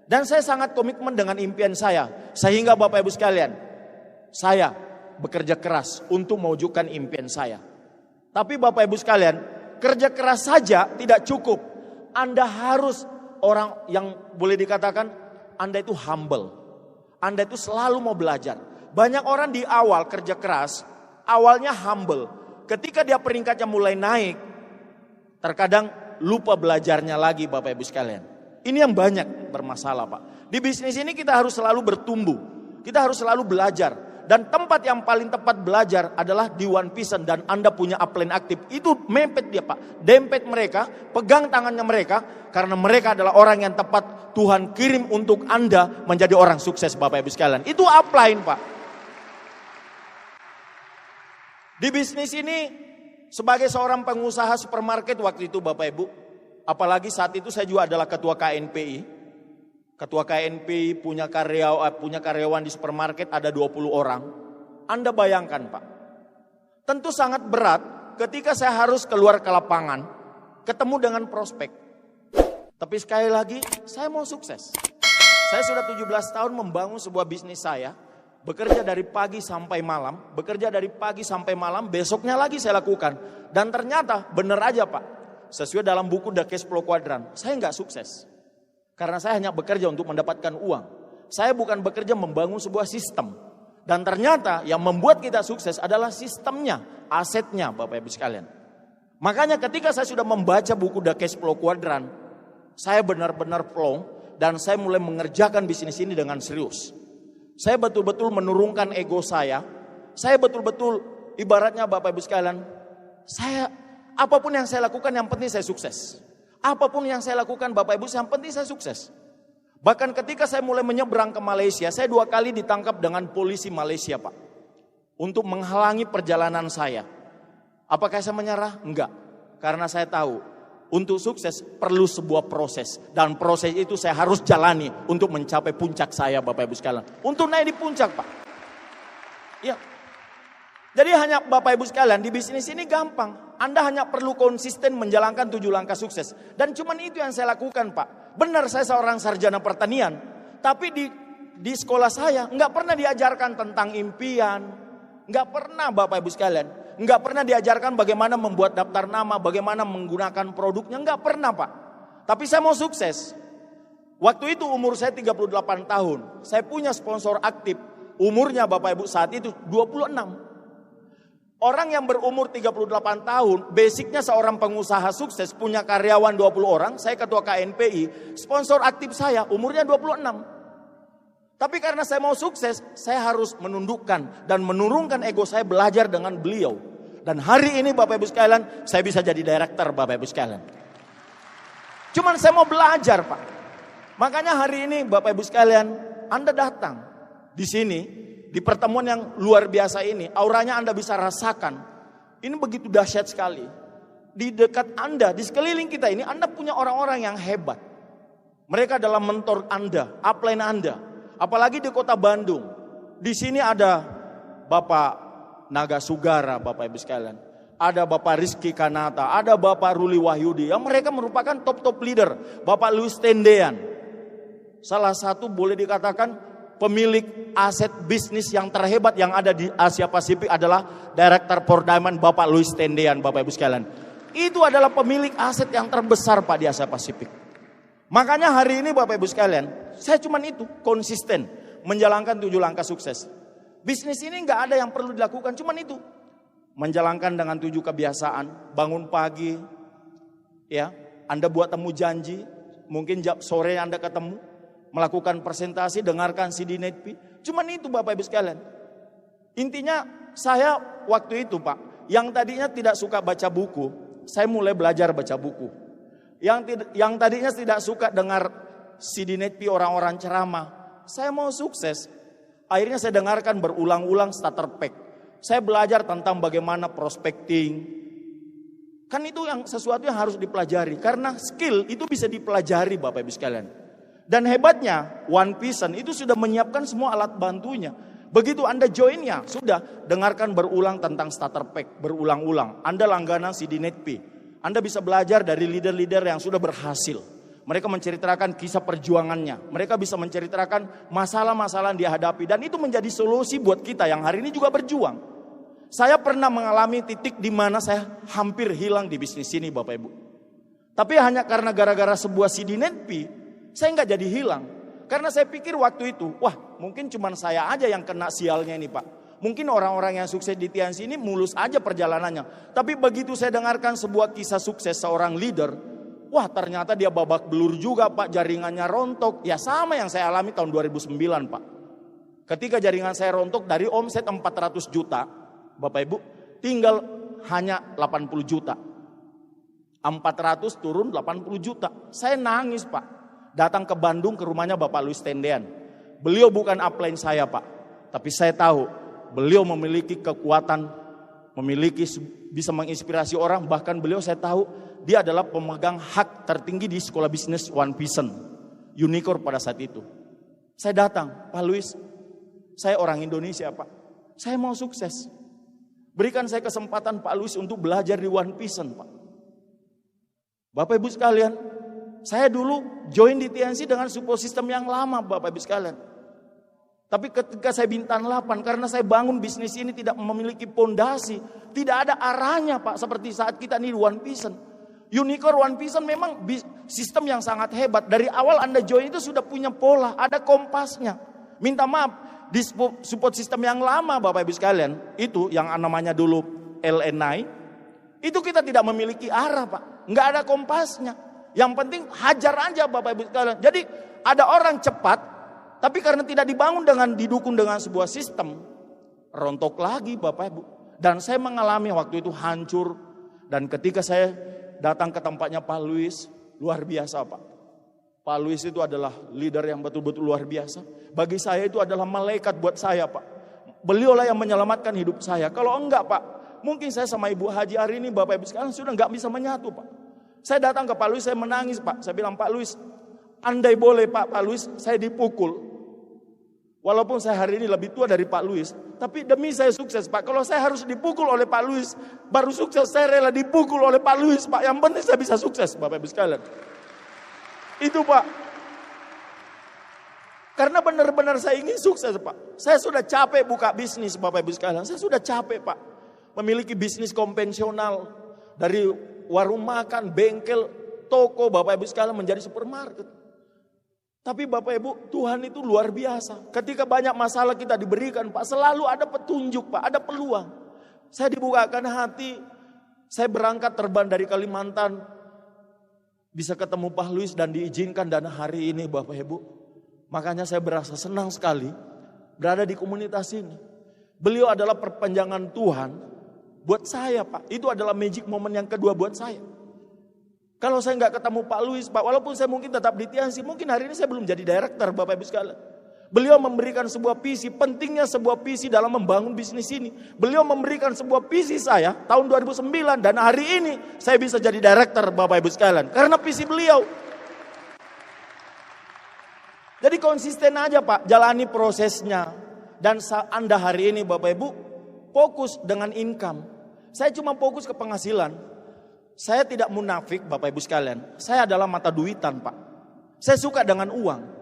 Dan saya sangat komitmen dengan impian saya. Sehingga Bapak Ibu sekalian, saya bekerja keras untuk mewujudkan impian saya. Tapi Bapak Ibu sekalian, kerja keras saja tidak cukup. Anda harus orang yang boleh dikatakan Anda itu humble. Anda itu selalu mau belajar. Banyak orang di awal kerja keras, awalnya humble. Ketika dia peringkatnya mulai naik, terkadang lupa belajarnya lagi, Bapak Ibu sekalian. Ini yang banyak bermasalah, Pak. Di bisnis ini kita harus selalu bertumbuh. Kita harus selalu belajar. Dan tempat yang paling tepat belajar adalah di One Vision. Dan Anda punya upline aktif. Itu mempet dia, Pak. Dempet mereka, pegang tangannya mereka. Karena mereka adalah orang yang tepat Tuhan kirim untuk Anda menjadi orang sukses, Bapak Ibu sekalian. Itu upline, Pak. Di bisnis ini, sebagai seorang pengusaha supermarket waktu itu, Bapak Ibu, apalagi saat itu saya juga adalah ketua KNPI. Ketua KNPI punya karyawan di supermarket ada 20 orang. Anda bayangkan, Pak. Tentu sangat berat ketika saya harus keluar ke lapangan ketemu dengan prospek. Tapi sekali lagi, saya mau sukses. Saya sudah 17 tahun membangun sebuah bisnis saya. Bekerja dari pagi sampai malam. Bekerja dari pagi sampai malam, besoknya lagi saya lakukan. Dan ternyata benar aja Pak. Sesuai dalam buku The Cash Flow Quadrant, saya nggak sukses. Karena saya hanya bekerja untuk mendapatkan uang. Saya bukan bekerja membangun sebuah sistem. Dan ternyata yang membuat kita sukses adalah sistemnya, asetnya Bapak Ibu sekalian. Makanya ketika saya sudah membaca buku The Cash Flow Quadrant, saya benar-benar plong dan saya mulai mengerjakan bisnis ini dengan serius. Saya betul-betul menurunkan ego saya. Saya betul-betul ibaratnya Bapak Ibu sekalian, apapun yang saya lakukan yang penting saya sukses. Apapun yang saya lakukan Bapak Ibu yang penting saya sukses. Bahkan ketika saya mulai menyeberang ke Malaysia, saya 2 kali ditangkap dengan polisi Malaysia Pak. Untuk menghalangi perjalanan saya. Apakah saya menyerah? Enggak. Karena saya tahu untuk sukses perlu sebuah proses. Dan proses itu saya harus jalani untuk mencapai puncak saya Bapak Ibu sekalian. Untuk naik di puncak Pak. Ya. Jadi hanya Bapak Ibu sekalian di bisnis ini gampang. Anda hanya perlu konsisten menjalankan 7 langkah sukses. Dan cuman itu yang saya lakukan Pak. Benar saya seorang sarjana pertanian. Tapi di sekolah saya nggak pernah diajarkan tentang impian. Nggak pernah Bapak Ibu sekalian. Nggak pernah diajarkan bagaimana membuat daftar nama, bagaimana menggunakan produknya, nggak pernah Pak. Tapi saya mau sukses. Waktu itu umur saya 38 tahun, saya punya sponsor aktif, umurnya Bapak Ibu saat itu 26. Orang yang berumur 38 tahun, basicnya seorang pengusaha sukses, punya karyawan 20 orang, saya ketua KNPI, sponsor aktif saya umurnya 26. Tapi karena saya mau sukses, saya harus menundukkan dan menurunkan ego saya belajar dengan beliau. Dan hari ini Bapak Ibu sekalian, saya bisa jadi director Bapak Ibu sekalian. Cuman saya mau belajar Pak. Makanya hari ini Bapak Ibu sekalian, Anda datang di sini, di pertemuan yang luar biasa ini, auranya Anda bisa rasakan. Ini begitu dahsyat sekali. Di dekat Anda, di sekeliling kita ini, Anda punya orang-orang yang hebat. Mereka adalah mentor Anda, upline Anda. Apalagi di kota Bandung. Di sini ada Bapak Naga Sugara, Bapak Ibu sekalian. Ada Bapak Rizky Kanata, ada Bapak Ruli Wahyudi. Yang mereka merupakan top leader. Bapak Louis Tendean. Salah satu boleh dikatakan pemilik aset bisnis yang terhebat yang ada di Asia Pasifik adalah Director for Diamond Bapak Louis Tendean, Bapak Ibu sekalian. Itu adalah pemilik aset yang terbesar Pak di Asia Pasifik. Makanya hari ini Bapak Ibu sekalian, saya cuman itu konsisten menjalankan 7 langkah sukses. Bisnis ini nggak ada yang perlu dilakukan, cuman itu. Menjalankan dengan 7 kebiasaan, bangun pagi, ya, Anda buat temu janji, mungkin sore Anda ketemu, melakukan presentasi, dengarkan CD Netpi, cuman itu Bapak Ibu sekalian. Intinya saya waktu itu Pak, yang tadinya tidak suka baca buku, saya mulai belajar baca buku. Yang tadinya tidak suka dengar CD Netpi orang-orang ceramah, saya mau sukses. Akhirnya saya dengarkan berulang-ulang starter pack. Saya belajar tentang bagaimana prospecting. Kan itu yang sesuatu yang harus dipelajari. Karena skill itu bisa dipelajari Bapak Ibu sekalian. Dan hebatnya One Vision itu sudah menyiapkan semua alat bantunya. Begitu Anda joinnya, sudah dengarkan berulang tentang starter pack. Berulang-ulang. Anda langganan CD Netpi. Anda bisa belajar dari leader-leader yang sudah berhasil. Mereka menceritakan kisah perjuangannya. Mereka bisa menceritakan masalah-masalah yang dihadapi. Dan itu menjadi solusi buat kita yang hari ini juga berjuang. Saya pernah mengalami titik di mana saya hampir hilang di bisnis ini Bapak Ibu. Tapi hanya karena gara-gara sebuah CD Netpi, saya nggak jadi hilang. Karena saya pikir waktu itu, wah mungkin cuma saya aja yang kena sialnya ini Pak. Mungkin orang-orang yang sukses di TNC ini mulus aja perjalanannya. Tapi begitu saya dengarkan sebuah kisah sukses seorang leader, wah ternyata dia babak belur juga Pak, jaringannya rontok. Ya sama yang saya alami tahun 2009 Pak. Ketika jaringan saya rontok dari omset 400 juta, Bapak Ibu, tinggal hanya 80 juta. 400 turun 80 juta. Saya nangis Pak. Datang ke Bandung ke rumahnya Bapak Louis Tendean. Beliau bukan upline saya Pak. Tapi saya tahu beliau memiliki kekuatan, bisa menginspirasi orang. Bahkan beliau saya tahu dia adalah pemegang hak tertinggi di sekolah bisnis One Vision, Unicorn pada saat itu. Saya datang, Pak Louis, saya orang Indonesia Pak. Saya mau sukses. Berikan saya kesempatan Pak Louis untuk belajar di One Vision Pak. Bapak Ibu sekalian, saya dulu join di TNC dengan support system yang lama Bapak Ibu sekalian. Tapi ketika saya bintang 8, karena saya bangun bisnis ini tidak memiliki pondasi, tidak ada arahnya Pak, seperti saat kita nih One Vision. Unicorn One Vision memang sistem yang sangat hebat. Dari awal Anda join itu sudah punya pola, ada kompasnya. Minta maaf, di support system yang lama Bapak Ibu sekalian, itu yang namanya dulu LNI, itu kita tidak memiliki arah Pak, nggak ada kompasnya. Yang penting hajar aja Bapak Ibu sekalian. Jadi ada orang cepat, tapi karena tidak dibangun didukung dengan sebuah sistem, rontok lagi Bapak Ibu. Dan saya mengalami waktu itu hancur. Dan ketika saya datang ke tempatnya Pak Luis, luar biasa Pak. Pak Luis itu adalah leader yang betul-betul luar biasa. Bagi saya itu adalah malaikat buat saya Pak. Beliaulah yang menyelamatkan hidup saya. Kalau enggak Pak, mungkin saya sama Ibu Haji hari ini Bapak Ibu sekarang sudah enggak bisa menyatu Pak. Saya datang ke Pak Luis, saya menangis Pak. Saya bilang, Pak Luis, andai boleh Pak Luis, saya dipukul. Walaupun saya hari ini lebih tua dari Pak Luis, tapi demi saya sukses Pak. Kalau saya harus dipukul oleh Pak Luis, baru sukses, saya rela dipukul oleh Pak Luis Pak. Yang penting saya bisa sukses Bapak Ibu sekalian. Itu Pak. Karena benar-benar saya ingin sukses Pak. Saya sudah capek buka bisnis Bapak Ibu sekalian. Saya sudah capek Pak. Memiliki bisnis konvensional. Dari warung makan, bengkel, toko Bapak Ibu sekalian menjadi supermarket. Tapi Bapak Ibu, Tuhan itu luar biasa. Ketika banyak masalah kita diberikan Pak, selalu ada petunjuk Pak, ada peluang. Saya dibukakan hati, saya berangkat terbang dari Kalimantan, bisa ketemu Pak Luis dan diizinkan, dan hari ini Bapak Ibu, makanya saya berasa senang sekali berada di komunitas ini. Beliau adalah perpanjangan Tuhan buat saya Pak. Itu adalah magic moment yang kedua buat saya. Kalau saya nggak ketemu Pak Luis Pak, walaupun saya mungkin tetap di TNC, mungkin hari ini saya belum jadi director Bapak Ibu sekalian. Beliau memberikan sebuah visi, pentingnya sebuah visi dalam membangun bisnis ini. Beliau memberikan sebuah visi saya tahun 2009, dan hari ini saya bisa jadi director Bapak Ibu sekalian. Karena visi beliau. Jadi konsisten aja Pak, jalani prosesnya. Dan Anda hari ini Bapak Ibu, fokus dengan income. Saya cuma fokus ke penghasilan. Saya tidak munafik Bapak Ibu sekalian. Saya adalah mata duitan Pak. Saya suka dengan uang.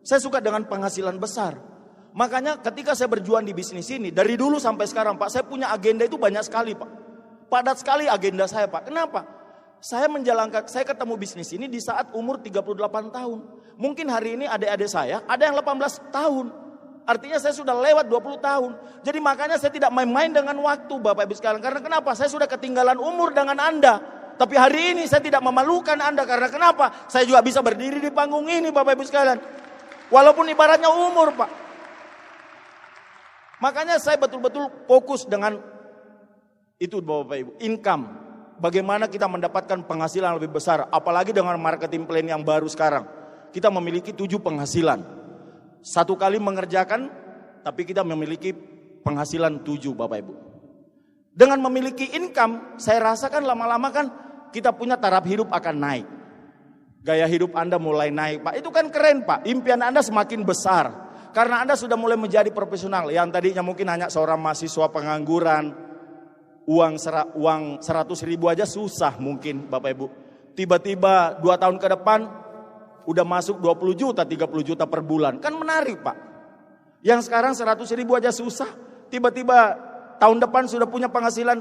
Saya suka dengan penghasilan besar. Makanya ketika saya berjuang di bisnis ini, dari dulu sampai sekarang Pak, saya punya agenda itu banyak sekali Pak. Padat sekali agenda saya Pak. Kenapa? Saya ketemu bisnis ini di saat umur 38 tahun. Mungkin hari ini adik-adik saya ada yang 18 tahun. Artinya saya sudah lewat 20 tahun. Jadi makanya saya tidak main-main dengan waktu Bapak Ibu sekalian. Karena kenapa? Saya sudah ketinggalan umur dengan Anda. Tapi hari ini saya tidak memalukan Anda. Karena kenapa? Saya juga bisa berdiri di panggung ini Bapak Ibu sekalian. Walaupun ibaratnya umur Pak. Makanya saya betul-betul fokus dengan itu Bapak Ibu. Income. Bagaimana kita mendapatkan penghasilan lebih besar. Apalagi dengan marketing plan yang baru sekarang. Kita memiliki 7 penghasilan. Satu kali mengerjakan, tapi kita memiliki penghasilan 7 Bapak Ibu. Dengan memiliki income, saya rasakan lama-lama kan kita punya taraf hidup akan naik. Gaya hidup Anda mulai naik Pak. Itu kan keren Pak, impian Anda semakin besar. Karena Anda sudah mulai menjadi profesional. Yang tadinya mungkin hanya seorang mahasiswa pengangguran, uang 100 ribu aja susah mungkin Bapak Ibu. Tiba-tiba 2 tahun ke depan, udah masuk 20 juta, 30 juta per bulan. Kan menarik Pak. Yang sekarang 100 ribu aja susah. Tiba-tiba tahun depan sudah punya penghasilan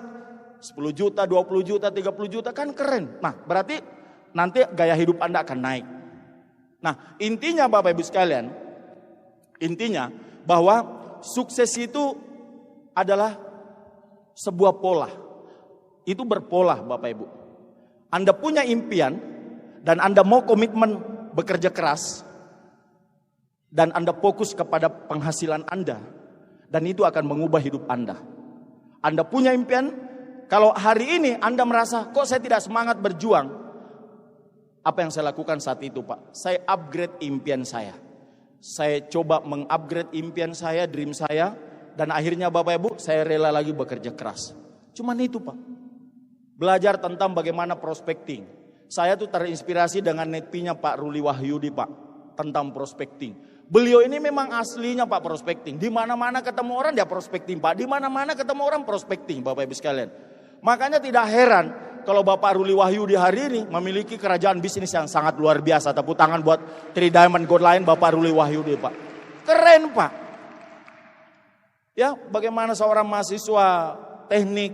10 juta, 20 juta, 30 juta. Kan keren. Nah berarti nanti gaya hidup Anda akan naik. Nah intinya Bapak Ibu sekalian. Intinya bahwa sukses itu adalah sebuah pola. Itu berpola Bapak Ibu. Anda punya impian dan Anda mau komitmen bekerja keras, dan Anda fokus kepada penghasilan Anda, dan itu akan mengubah hidup Anda. Anda punya impian, kalau hari ini Anda merasa, kok saya tidak semangat berjuang, apa yang saya lakukan saat itu Pak? Saya upgrade impian saya. Saya coba mengupgrade impian saya, dream saya, dan akhirnya Bapak Ibu, saya rela lagi bekerja keras. Cuman itu Pak. Belajar tentang bagaimana prospecting. Saya tuh terinspirasi dengan netpinya Pak Ruli Wahyudi Pak, tentang prospecting. Beliau ini memang aslinya Pak prospecting. Di mana-mana ketemu orang dia prospecting Pak. Di mana-mana ketemu orang prospecting Bapak Ibu sekalian. Makanya tidak heran kalau Bapak Ruli Wahyudi hari ini memiliki kerajaan bisnis yang sangat luar biasa. Tepuk tangan buat Tri Diamond Gold Line Bapak Ruli Wahyudi, Pak. Keren, Pak. Ya, bagaimana seorang mahasiswa teknik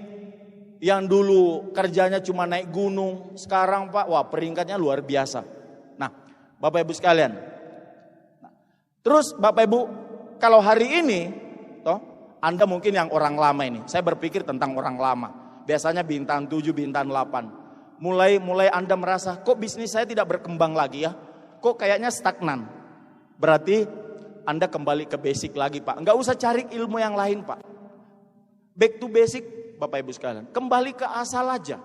yang dulu kerjanya cuma naik gunung, sekarang Pak, wah peringkatnya luar biasa. Nah, Bapak Ibu sekalian. Terus Bapak Ibu, kalau hari ini, toh, Anda mungkin yang orang lama ini, saya berpikir tentang orang lama. Biasanya bintang 7, bintang 8. Mulai Anda merasa, kok bisnis saya tidak berkembang lagi ya? Kok kayaknya stagnan? Berarti Anda kembali ke basic lagi, Pak. Enggak usah cari ilmu yang lain, Pak. Back to basic, Bapak Ibu sekalian. Kembali ke asal aja.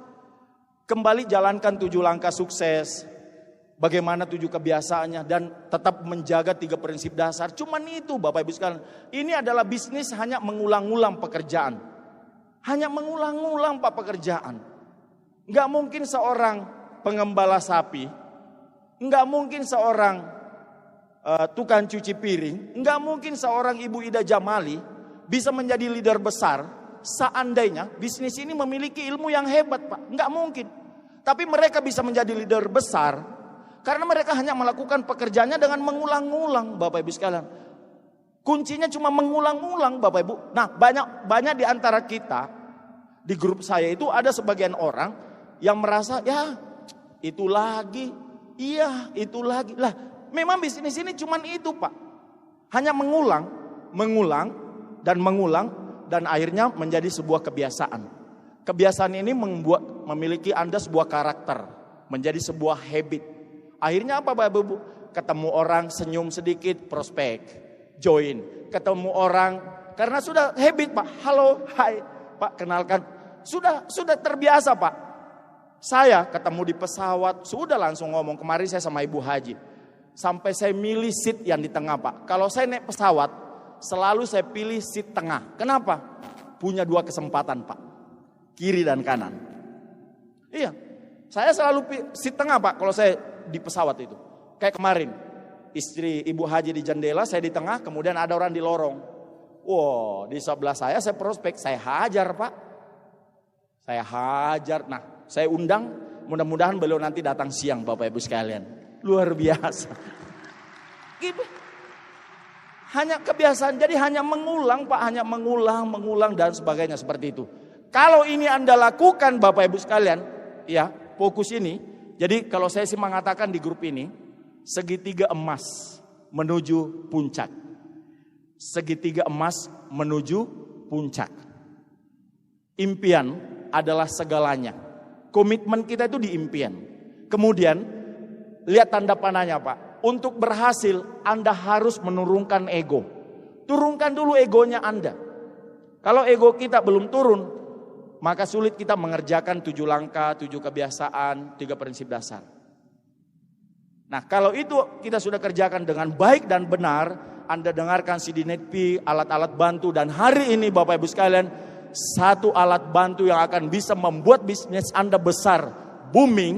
Kembali jalankan 7 langkah sukses. Bagaimana 7 kebiasaannya dan tetap menjaga 3 prinsip dasar. Cuman itu Bapak Ibu sekalian. Ini adalah bisnis hanya mengulang-ulang pekerjaan. Hanya mengulang-ulang Pak pekerjaan. Enggak mungkin seorang pengembala sapi. Enggak mungkin seorang tukang cuci piring. Enggak mungkin seorang Ibu Ida Jamali bisa menjadi leader besar. Seandainya bisnis ini memiliki ilmu yang hebat Pak. Enggak mungkin. Tapi mereka bisa menjadi leader besar. Karena mereka hanya melakukan pekerjaannya dengan mengulang-ulang Bapak Ibu sekalian. Kuncinya cuma mengulang-ulang Bapak Ibu. Nah banyak di antara kita, di grup saya itu ada sebagian orang yang merasa ya itu lagi, iya itu lagi. Lah memang bisnis ini cuma itu Pak. Hanya mengulang dan akhirnya menjadi sebuah kebiasaan. Kebiasaan ini memiliki Anda sebuah karakter, menjadi sebuah habit. Akhirnya apa Bapak Ibu? Ketemu orang senyum sedikit, prospek, join. Ketemu orang karena sudah habit Pak. Halo, hai Pak, kenalkan. Sudah terbiasa Pak. Saya ketemu di pesawat, sudah langsung ngomong. Kemarin saya sama Ibu Haji. Sampai saya milih seat yang di tengah Pak. Kalau saya naik pesawat, selalu saya pilih seat tengah. Kenapa? Punya 2 kesempatan Pak. Kiri dan kanan. Iya, saya selalu seat tengah Pak kalau saya di pesawat itu. Kayak kemarin, istri Ibu Haji di jendela, saya di tengah, kemudian ada orang di lorong. Wow, di sebelah saya prospek, saya hajar Pak. Saya hajar. Nah, saya undang, mudah-mudahan beliau nanti datang siang Bapak Ibu sekalian. Luar biasa. Gitu. Hanya kebiasaan, jadi hanya mengulang Pak, hanya mengulang dan sebagainya seperti itu. Kalau ini Anda lakukan Bapak Ibu sekalian, ya, fokus ini. Jadi kalau saya sih mengatakan di grup ini, segitiga emas menuju puncak. Segitiga emas menuju puncak. Impian adalah segalanya. Komitmen kita itu di impian. Kemudian, lihat tanda panahnya Pak. Untuk berhasil, Anda harus menurunkan ego. Turunkan dulu egonya Anda. Kalau ego kita belum turun, maka sulit kita mengerjakan 7 langkah, 7 kebiasaan, 3 prinsip dasar. Nah kalau itu kita sudah kerjakan dengan baik dan benar, Anda dengarkan CD NetP, alat-alat bantu. Dan hari ini Bapak Ibu sekalian, satu alat bantu yang akan bisa membuat bisnis Anda besar, booming,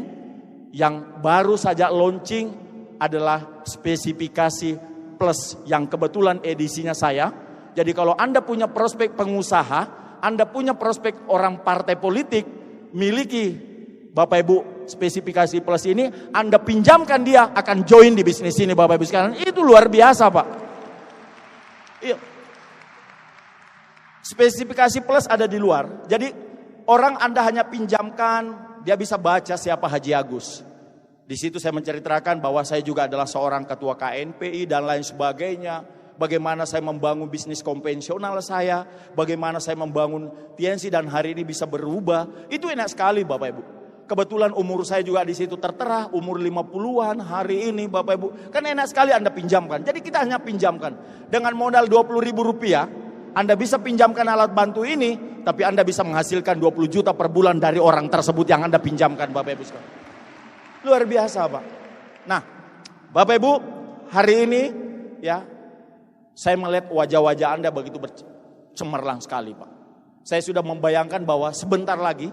yang baru saja launching adalah spesifikasi plus yang kebetulan edisinya saya. Jadi kalau Anda punya prospek pengusaha, Anda punya prospek orang partai politik, miliki Bapak Ibu spesifikasi plus ini, Anda pinjamkan dia akan join di bisnis ini Bapak Ibu sekalian. Itu luar biasa Pak. Iya. Spesifikasi plus ada di luar. Jadi orang Anda hanya pinjamkan, dia bisa baca siapa Haji Agus. Di situ saya menceritakan bahwa saya juga adalah seorang ketua KNPI dan lain sebagainya. Bagaimana saya membangun bisnis konvensional saya, bagaimana saya membangun TNC dan hari ini bisa berubah. Itu enak sekali Bapak Ibu. Kebetulan umur saya juga di situ tertera, umur 50-an hari ini Bapak Ibu. Kan enak sekali Anda pinjamkan. Jadi kita hanya pinjamkan. Dengan modal Rp20.000, Anda bisa pinjamkan alat bantu ini, tapi Anda bisa menghasilkan 20 juta per bulan dari orang tersebut yang Anda pinjamkan Bapak Ibu sekalian. Luar biasa Pak. Nah, Bapak Ibu, hari ini ya, saya melihat wajah-wajah Anda begitu cemerlang sekali Pak. Saya sudah membayangkan bahwa sebentar lagi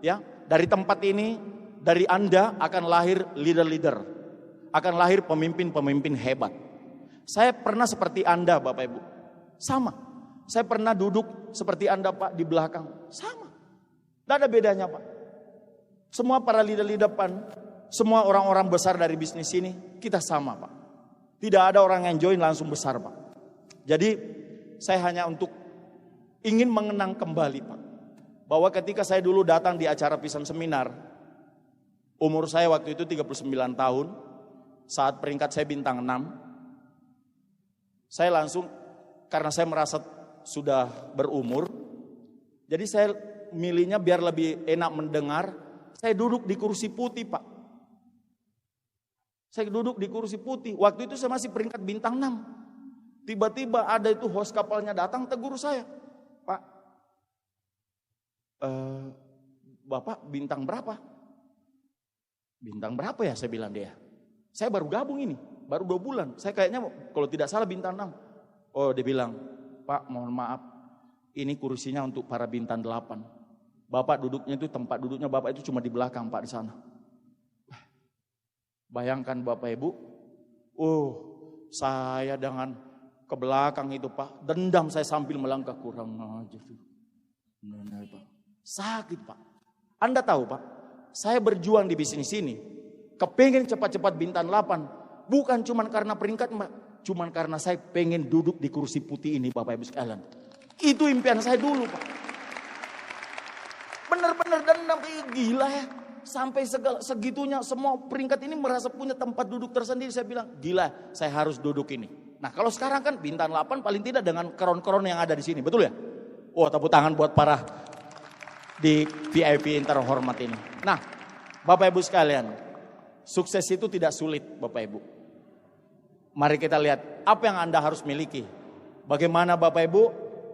ya, dari tempat ini, dari Anda akan lahir leader-leader. Akan lahir pemimpin-pemimpin hebat. Saya pernah seperti Anda Bapak Ibu. Sama. Saya pernah duduk seperti Anda Pak di belakang. Sama. Tidak ada bedanya Pak. Semua para leader-leader PAN, semua orang-orang besar dari bisnis ini, kita sama Pak. Tidak ada orang yang join langsung besar Pak. Jadi saya hanya untuk ingin mengenang kembali Pak. Bahwa ketika saya dulu datang di acara Pisan Seminar, umur saya waktu itu 39 tahun, saat peringkat saya bintang 6, saya langsung, karena saya merasa sudah berumur, jadi saya milihnya biar lebih enak mendengar, saya duduk di kursi putih Pak. Saya duduk di kursi putih, waktu itu saya masih peringkat bintang 6. Tiba-tiba ada itu host kapalnya datang tegur saya, Pak, Bapak bintang berapa? Bintang berapa ya, saya bilang dia. Saya baru gabung ini, baru 2 bulan. Saya kayaknya kalau tidak salah bintang 6. Oh dia bilang, Pak mohon maaf, ini kursinya untuk para bintang 8. Bapak duduknya itu, tempat duduknya Bapak itu cuma di belakang Pak di sana. Bayangkan Bapak Ibu, saya dengan ke belakang itu Pak, dendam saya sambil melangkah, kurang aja tuh. Sakit Pak. Anda tahu Pak, saya berjuang di bisnis ini, kepengen cepat-cepat bintang 8, bukan cuma karena peringkat Pak, cuma karena saya pengen duduk di kursi putih ini Bapak Ibu sekalian. Itu impian saya dulu Pak. Benar-benar dendam, gila ya. Sampai segitunya semua peringkat ini merasa punya tempat duduk tersendiri. Saya bilang, gila saya harus duduk ini. Nah kalau sekarang kan bintang 8 paling tidak dengan kron-kron yang ada di sini, betul ya? Tepuk tangan buat para di VIP yang terhormat ini. Nah Bapak Ibu sekalian, sukses itu tidak sulit Bapak Ibu. Mari kita lihat apa yang Anda harus miliki. Bagaimana Bapak Ibu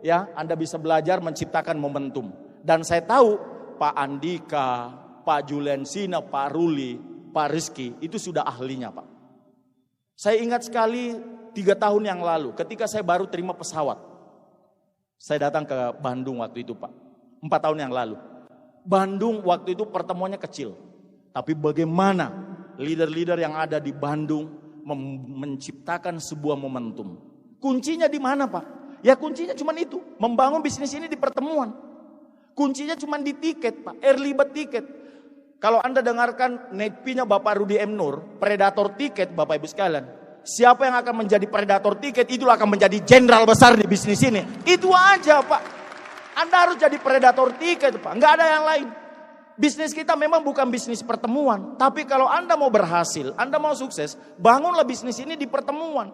ya, Anda bisa belajar menciptakan momentum. Dan saya tahu Pak Andika, Pak Julensina, Pak Ruli, Pak Rizky itu sudah ahlinya Pak. Saya ingat sekali 3 tahun yang lalu ketika saya baru terima pesawat. Saya datang ke Bandung waktu itu Pak. 4 tahun yang lalu. Bandung waktu itu pertemuannya kecil. Tapi bagaimana leader-leader yang ada di Bandung menciptakan sebuah momentum. Kuncinya di mana Pak? Ya kuncinya cuma itu. Membangun bisnis ini di pertemuan. Kuncinya cuma di tiket Pak, early bird tiket. Kalau Anda dengarkan netpinya Bapak Rudi M. Nur, predator tiket Bapak Ibu sekalian. Siapa yang akan menjadi predator tiket, itulah akan menjadi jenderal besar di bisnis ini. Itu aja Pak. Anda harus jadi predator tiket Pak, nggak ada yang lain. Bisnis kita memang bukan bisnis pertemuan. Tapi kalau Anda mau berhasil, Anda mau sukses, bangunlah bisnis ini di pertemuan.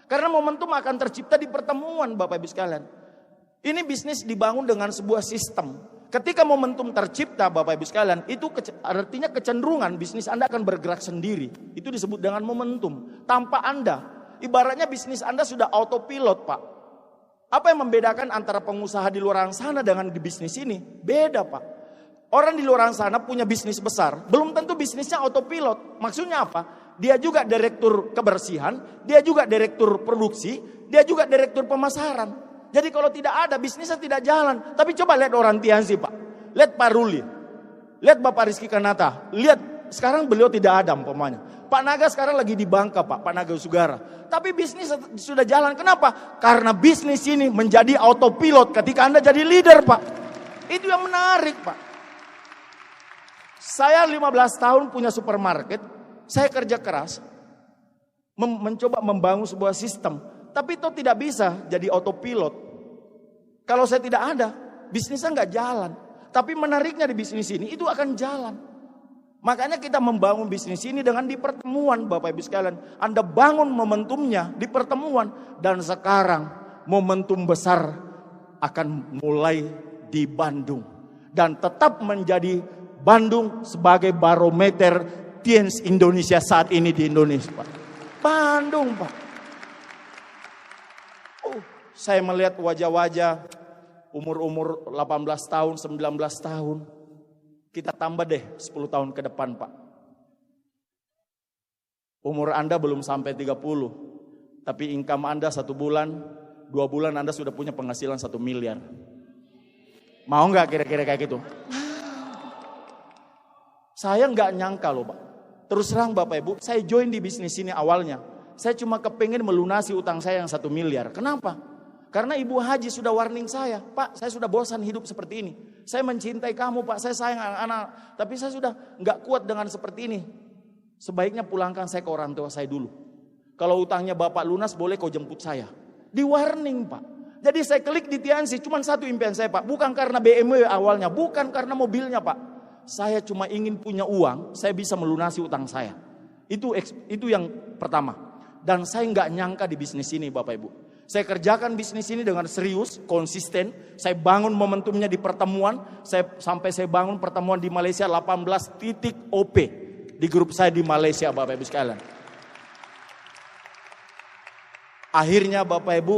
Karena momentum akan tercipta di pertemuan Bapak Ibu sekalian. Ini bisnis dibangun dengan sebuah sistem. Ketika momentum tercipta Bapak Ibu sekalian, itu artinya kecenderungan bisnis Anda akan bergerak sendiri. Itu disebut dengan momentum. Tanpa Anda, ibaratnya bisnis Anda sudah autopilot Pak. Apa yang membedakan antara pengusaha di luar sana dengan di bisnis ini? Beda Pak. Orang di luar sana punya bisnis besar, belum tentu bisnisnya autopilot. Maksudnya apa? Dia juga direktur kebersihan, dia juga direktur produksi, dia juga direktur pemasaran. Jadi kalau tidak ada, bisnisnya tidak jalan. Tapi coba lihat orang Tianzi Pak. Lihat Pak Ruli. Lihat Bapak Rizky Kanata. Lihat sekarang beliau tidak ada umpamanya. Pak Naga sekarang lagi di Bangka Pak. Pak Naga Sugara. Tapi bisnis sudah jalan. Kenapa? Karena bisnis ini menjadi autopilot ketika Anda jadi leader Pak. Itu yang menarik Pak. Saya 15 tahun punya supermarket. Saya kerja keras. Mencoba membangun sebuah sistem. Tapi itu tidak bisa jadi autopilot. Kalau saya tidak ada, bisnisnya nggak jalan. Tapi menariknya di bisnis ini, itu akan jalan. Makanya kita membangun bisnis ini dengan di pertemuan Bapak Ibu sekalian. Anda bangun momentumnya di pertemuan. Dan sekarang momentum besar akan mulai di Bandung. Dan tetap menjadi Bandung sebagai barometer Tiens Indonesia saat ini di Indonesia Pak. Bandung Pak. Saya melihat wajah-wajah umur-umur 18 tahun, 19 tahun. Kita tambah deh 10 tahun ke depan Pak. Umur Anda belum sampai 30. Tapi income Anda 1 bulan, 2 bulan Anda sudah punya penghasilan 1 miliar. Mau nggak kira-kira kayak gitu? Saya nggak nyangka loh Pak. Terus terang Bapak Ibu, saya join di bisnis ini awalnya. Saya cuma kepengen melunasi utang saya yang 1 miliar. Kenapa? Karena Ibu Haji sudah warning saya, Pak, saya sudah bosan hidup seperti ini. Saya mencintai kamu, Pak, saya sayang anak-anak, tapi saya sudah nggak kuat dengan seperti ini. Sebaiknya pulangkan saya ke orang tua saya dulu. Kalau utangnya Bapak lunas, boleh kau jemput saya. Di warning, Pak. Jadi saya klik di Tiansi, cuma satu impian saya, Pak. Bukan karena BMW awalnya, bukan karena mobilnya, Pak. Saya cuma ingin punya uang, saya bisa melunasi utang saya. Itu yang pertama. Dan saya nggak nyangka di bisnis ini, Bapak Ibu. Saya kerjakan bisnis ini dengan serius, konsisten. Saya bangun momentumnya di pertemuan. Sampai saya bangun pertemuan di Malaysia 18 titik OP. Di grup saya di Malaysia, Bapak Ibu sekalian. Akhirnya Bapak Ibu,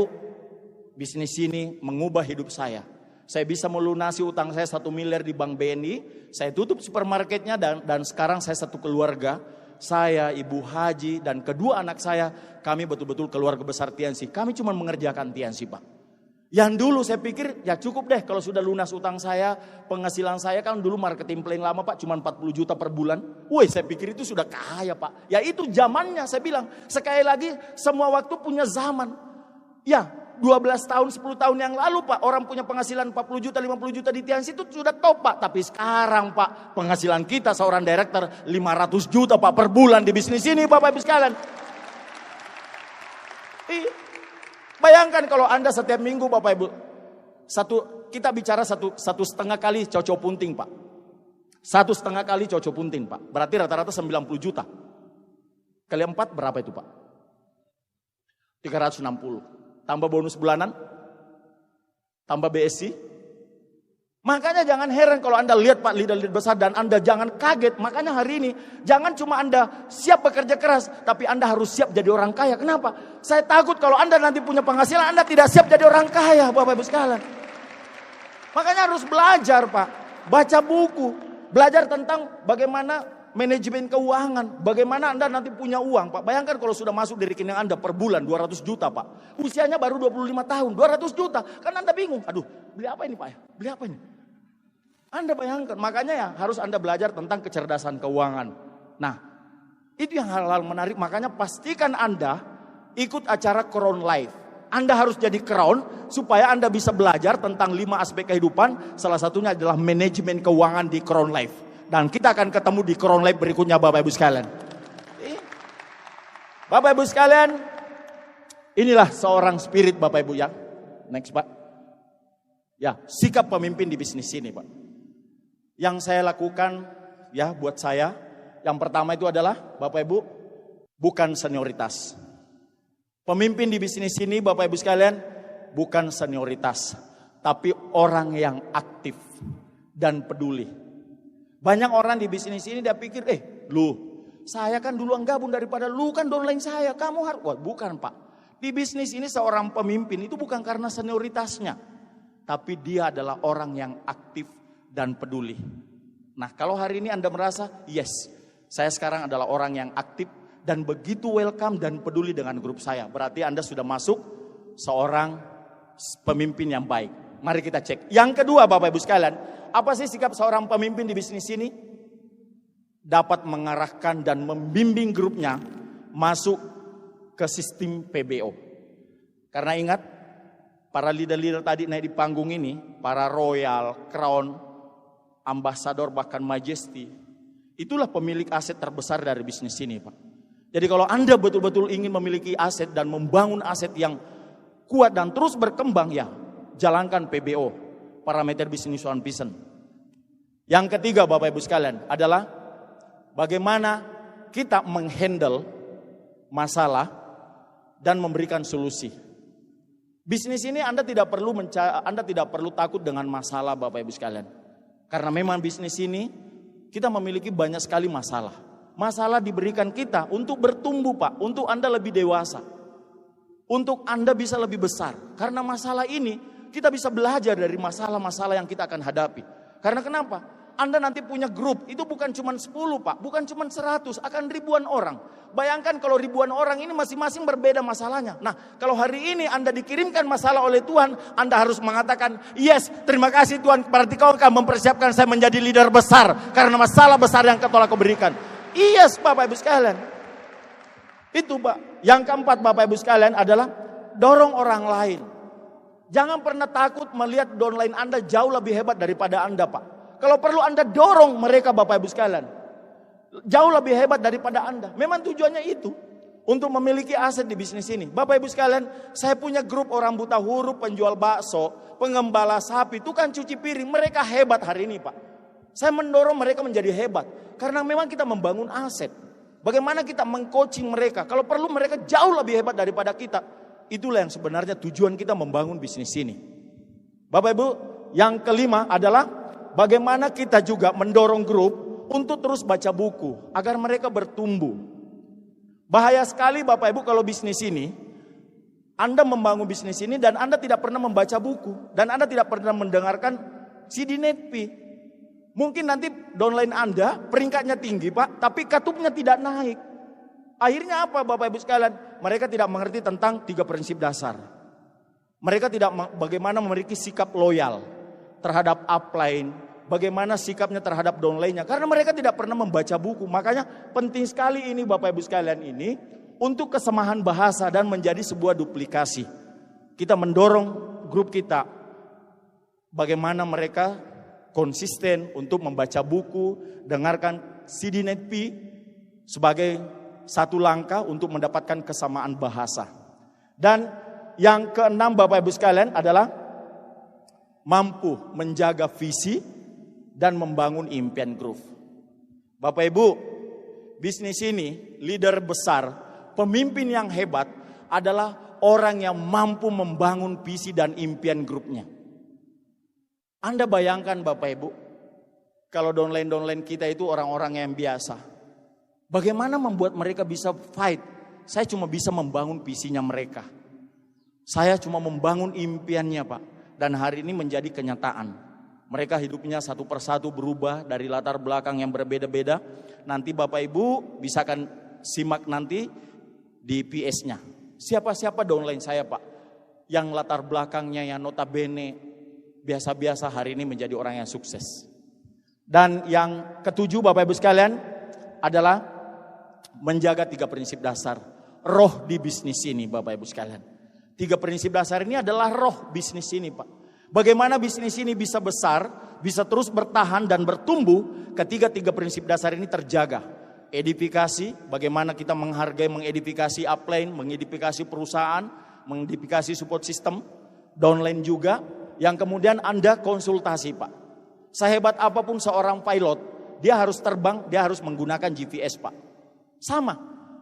bisnis ini mengubah hidup saya. Saya bisa melunasi utang saya 1 miliar di Bank BNI. Saya tutup supermarketnya dan sekarang saya satu keluarga. Saya, Ibu Haji, dan kedua anak saya, kami betul-betul keluarga besar Tiansi. Kami cuma mengerjakan Tiansi, Pak. Yang dulu saya pikir, ya cukup deh kalau sudah lunas utang saya, penghasilan saya kan dulu marketing plan lama, Pak, cuma 40 juta per bulan. Woi, saya pikir itu sudah kaya, Pak. Ya itu zamannya, saya bilang. Sekali lagi, semua waktu punya zaman. Ya, 12 tahun, 10 tahun yang lalu, Pak, orang punya penghasilan 40 juta, 50 juta di Tiansi itu sudah top, Pak. Tapi sekarang, Pak, penghasilan kita seorang director 500 juta, Pak, per bulan di bisnis ini, Bapak Ibu sekalian. Bayangkan kalau Anda setiap minggu, Bapak Ibu, kita bicara satu setengah kali cocok punting, Pak. 1,5 kali cocok punting, Pak. Berarti rata-rata 90 juta. Kali 4 berapa itu, Pak? 360. Tambah bonus bulanan, tambah BSC. Makanya jangan heran kalau Anda lihat, Pak, leader-leader besar, dan Anda jangan kaget. Makanya hari ini jangan cuma Anda siap bekerja keras, tapi Anda harus siap jadi orang kaya. Kenapa? Saya takut kalau Anda nanti punya penghasilan, Anda tidak siap jadi orang kaya, Bapak Ibu sekalian. Makanya harus belajar, Pak. Baca buku, belajar tentang bagaimana manajemen keuangan, bagaimana Anda nanti punya uang, Pak. Bayangkan kalau sudah masuk dari rekening Anda per bulan 200 juta, Pak. Usianya baru 25 tahun, 200 juta. Kan Anda bingung, aduh, beli apa ini, Pak? Beli apa ini? Anda bayangkan, makanya ya harus Anda belajar tentang kecerdasan keuangan. Nah, itu yang hal-hal menarik, makanya pastikan Anda ikut acara Crown Life. Anda harus jadi crown supaya Anda bisa belajar tentang 5 aspek kehidupan, salah satunya adalah manajemen keuangan di Crown Life. Dan kita akan ketemu di Crown Life berikutnya, Bapak Ibu sekalian. Bapak Ibu sekalian, inilah seorang spirit, Bapak Ibu ya. Next, Pak. Ya, sikap pemimpin di bisnis ini, Pak. Yang saya lakukan ya buat saya, yang pertama itu adalah, Bapak Ibu, bukan senioritas. Pemimpin di bisnis ini, Bapak Ibu sekalian, bukan senioritas, tapi orang yang aktif dan peduli. Banyak orang di bisnis ini dia pikir, saya kan duluan gabung daripada lu kan downline saya, kamu harus. Wah, bukan, Pak. Di bisnis ini seorang pemimpin itu bukan karena senioritasnya, tapi dia adalah orang yang aktif dan peduli. Nah, kalau hari ini Anda merasa, yes, saya sekarang adalah orang yang aktif dan begitu welcome dan peduli dengan grup saya, berarti Anda sudah masuk seorang pemimpin yang baik. Mari kita cek. Yang kedua, Bapak Ibu sekalian, apa sih sikap seorang pemimpin di bisnis ini? Dapat mengarahkan dan membimbing grupnya masuk ke sistem PBO. Karena ingat, para leader-leader tadi naik di panggung ini, para royal, crown, ambassador, bahkan majesty, itulah pemilik aset terbesar dari bisnis ini, Pak. Jadi kalau Anda betul-betul ingin memiliki aset dan membangun aset yang kuat dan terus berkembang, ya jalankan PBO, parameter business one vision. Yang ketiga, Bapak Ibu sekalian, adalah bagaimana kita menghandle masalah dan memberikan solusi. Bisnis ini Anda tidak perlu takut dengan masalah, Bapak Ibu sekalian. Karena memang bisnis ini kita memiliki banyak sekali masalah. Masalah diberikan kita untuk bertumbuh, Pak, untuk Anda lebih dewasa. Untuk Anda bisa lebih besar. Karena masalah ini kita bisa belajar dari masalah-masalah yang kita akan hadapi. Karena kenapa? Anda nanti punya grup, itu bukan cuma 10, Pak, bukan cuma 100, akan ribuan orang. Bayangkan kalau ribuan orang ini masing-masing berbeda masalahnya. Nah, kalau hari ini Anda dikirimkan masalah oleh Tuhan, Anda harus mengatakan, yes, terima kasih Tuhan, berarti kau akan mempersiapkan saya menjadi leader besar, karena masalah besar yang kau berikan. Yes, Bapak Ibu sekalian. Itu, Pak. Yang keempat, Bapak Ibu sekalian, adalah dorong orang lain. Jangan pernah takut melihat downline Anda jauh lebih hebat daripada Anda, Pak. Kalau perlu Anda dorong mereka, Bapak Ibu sekalian. Jauh lebih hebat daripada Anda. Memang tujuannya itu. Untuk memiliki aset di bisnis ini. Bapak Ibu sekalian, saya punya grup orang buta huruf, penjual bakso, pengembala sapi, tukang cuci piring. Mereka hebat hari ini, Pak. Saya mendorong mereka menjadi hebat. Karena memang kita membangun aset. Bagaimana kita mengcoaching mereka. Kalau perlu mereka jauh lebih hebat daripada kita. Itulah yang sebenarnya tujuan kita membangun bisnis ini. Bapak Ibu, yang kelima adalah bagaimana kita juga mendorong grup untuk terus baca buku. Agar mereka bertumbuh. Bahaya sekali Bapak Ibu kalau bisnis ini, Anda membangun bisnis ini dan Anda tidak pernah membaca buku. Dan Anda tidak pernah mendengarkan CD Netpi. Mungkin nanti downline Anda peringkatnya tinggi Pak, tapi katupnya tidak naik. Akhirnya apa Bapak Ibu sekalian? Mereka tidak mengerti tentang 3 prinsip dasar. Mereka tidak bagaimana memiliki sikap loyal terhadap upline, bagaimana sikapnya terhadap downline-nya. Karena mereka tidak pernah membaca buku. Makanya penting sekali ini Bapak Ibu sekalian ini untuk kesamahan bahasa dan menjadi sebuah duplikasi. Kita mendorong grup kita bagaimana mereka konsisten untuk membaca buku, dengarkan CD Netpi sebagai satu langkah untuk mendapatkan kesamaan bahasa. Dan yang keenam Bapak Ibu sekalian adalah mampu menjaga visi dan membangun impian grup. Bapak Ibu, bisnis ini leader besar, pemimpin yang hebat adalah orang yang mampu membangun visi dan impian grupnya. Anda bayangkan Bapak Ibu, kalau downline kita itu orang-orang yang biasa. Bagaimana membuat mereka bisa fight? Saya cuma bisa membangun visinya mereka. Saya cuma membangun impiannya Pak. Dan hari ini menjadi kenyataan. Mereka hidupnya satu persatu berubah dari latar belakang yang berbeda-beda. Nanti Bapak Ibu bisa akan simak nanti di PS-nya. Siapa-siapa downline saya Pak. Yang latar belakangnya yang notabene biasa-biasa hari ini menjadi orang yang sukses. Dan yang ketujuh Bapak Ibu sekalian adalah menjaga 3 prinsip dasar. Roh di bisnis ini Bapak Ibu sekalian. 3 prinsip dasar ini adalah roh bisnis ini Pak. Bagaimana bisnis ini bisa besar, bisa terus bertahan dan bertumbuh ketika 3 prinsip dasar ini terjaga. Edifikasi, bagaimana kita menghargai, mengedifikasi upline, mengedifikasi perusahaan, mengedifikasi support system, downline juga. Yang kemudian Anda konsultasi Pak. Sehebat apapun seorang pilot, dia harus terbang, dia harus menggunakan GPS Pak. Sama.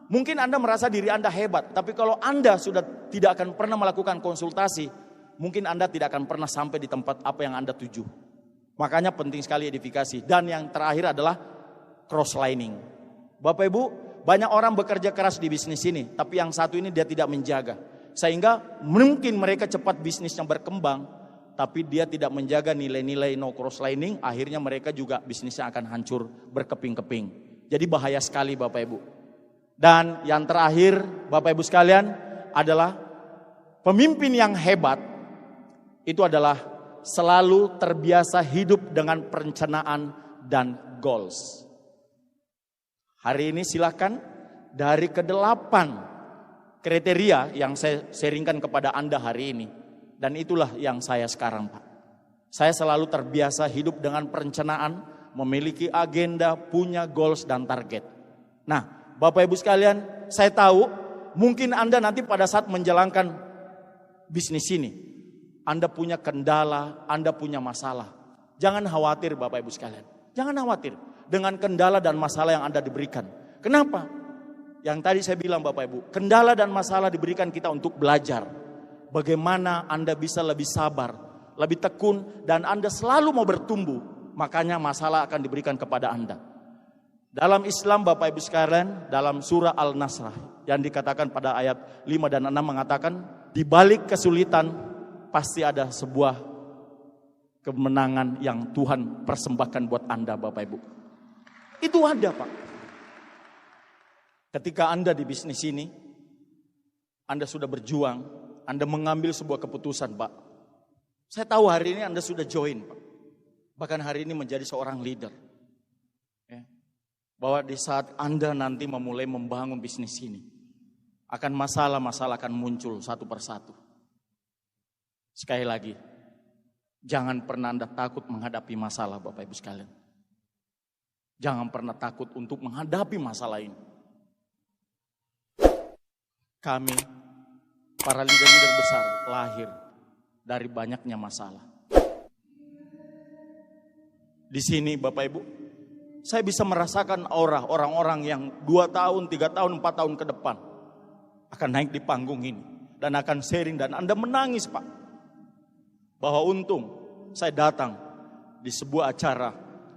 Mungkin Anda merasa diri Anda hebat, tapi kalau Anda sudah tidak akan pernah melakukan konsultasi, mungkin Anda tidak akan pernah sampai di tempat apa yang Anda tuju. Makanya penting sekali edifikasi. Dan yang terakhir adalah cross-lining. Bapak Ibu, banyak orang bekerja keras di bisnis ini, tapi yang satu ini dia tidak menjaga. Sehingga mungkin mereka cepat bisnisnya berkembang, tapi dia tidak menjaga nilai-nilai no cross-lining, akhirnya mereka juga bisnisnya akan hancur berkeping-keping. Jadi bahaya sekali Bapak Ibu. Dan yang terakhir Bapak Ibu sekalian adalah pemimpin yang hebat itu adalah selalu terbiasa hidup dengan perencanaan dan goals. Hari ini silakan dari ke-8 kriteria yang saya sharingkan kepada Anda hari ini. Dan itulah yang saya sekarang Pak. Saya selalu terbiasa hidup dengan perencanaan, memiliki agenda, punya goals dan target. Nah Bapak Ibu sekalian, saya tahu mungkin Anda nanti pada saat menjalankan bisnis ini, Anda punya kendala, Anda punya masalah. Jangan khawatir Bapak Ibu sekalian. Jangan khawatir dengan kendala dan masalah yang Anda diberikan. Kenapa? Yang tadi saya bilang Bapak Ibu, kendala dan masalah diberikan kita untuk belajar. Bagaimana Anda bisa lebih sabar, lebih tekun, dan Anda selalu mau bertumbuh. Makanya masalah akan diberikan kepada Anda. Dalam Islam Bapak Ibu sekalian, dalam surah Al-Nasr yang dikatakan pada ayat 5 dan 6 mengatakan, di balik kesulitan pasti ada sebuah kemenangan yang Tuhan persembahkan buat Anda Bapak Ibu. Itu ada Pak. Ketika Anda di bisnis ini, Anda sudah berjuang, Anda mengambil sebuah keputusan Pak. Saya tahu hari ini Anda sudah join Pak. Bahkan hari ini menjadi seorang leader. Ya. Bahwa di saat Anda nanti memulai membangun bisnis ini, akan masalah-masalah akan muncul satu persatu. Sekali lagi, jangan pernah Anda takut menghadapi masalah, Bapak Ibu sekalian. Jangan pernah takut untuk menghadapi masalah ini. Kami, para leader-leader besar, lahir dari banyaknya masalah. Di sini Bapak Ibu, saya bisa merasakan aura orang-orang yang 2 tahun, 3 tahun, 4 tahun ke depan akan naik di panggung ini dan akan sharing, dan Anda menangis, Pak. Bahwa untung saya datang di sebuah acara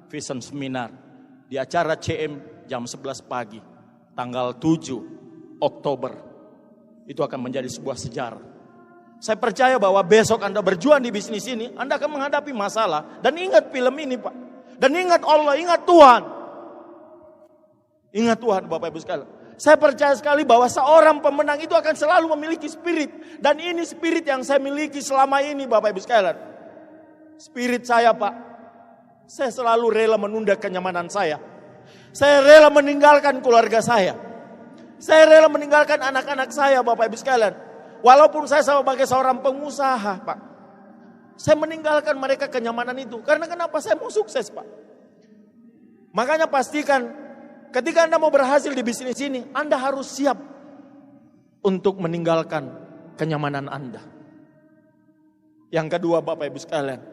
Vision Seminar, di acara CM jam 11 pagi, tanggal 7 Oktober. Itu akan menjadi sebuah sejarah. Saya percaya bahwa besok Anda berjuang di bisnis ini, Anda akan menghadapi masalah. Dan ingat film ini, Pak. Dan ingat Allah, ingat Tuhan. Ingat Tuhan, Bapak Ibu sekalian. Saya percaya sekali bahwa seorang pemenang itu akan selalu memiliki spirit. Dan ini spirit yang saya miliki selama ini, Bapak Ibu sekalian. Spirit saya, Pak. Saya selalu rela menunda kenyamanan saya. Saya rela meninggalkan keluarga saya. Saya rela meninggalkan anak-anak saya, Bapak Ibu sekalian. Walaupun saya sebagai seorang pengusaha, Pak. Saya meninggalkan mereka kenyamanan itu. Karena kenapa? Saya mau sukses, Pak. Makanya pastikan ketika Anda mau berhasil di bisnis ini, Anda harus siap untuk meninggalkan kenyamanan Anda. Yang kedua, Bapak Ibu sekalian,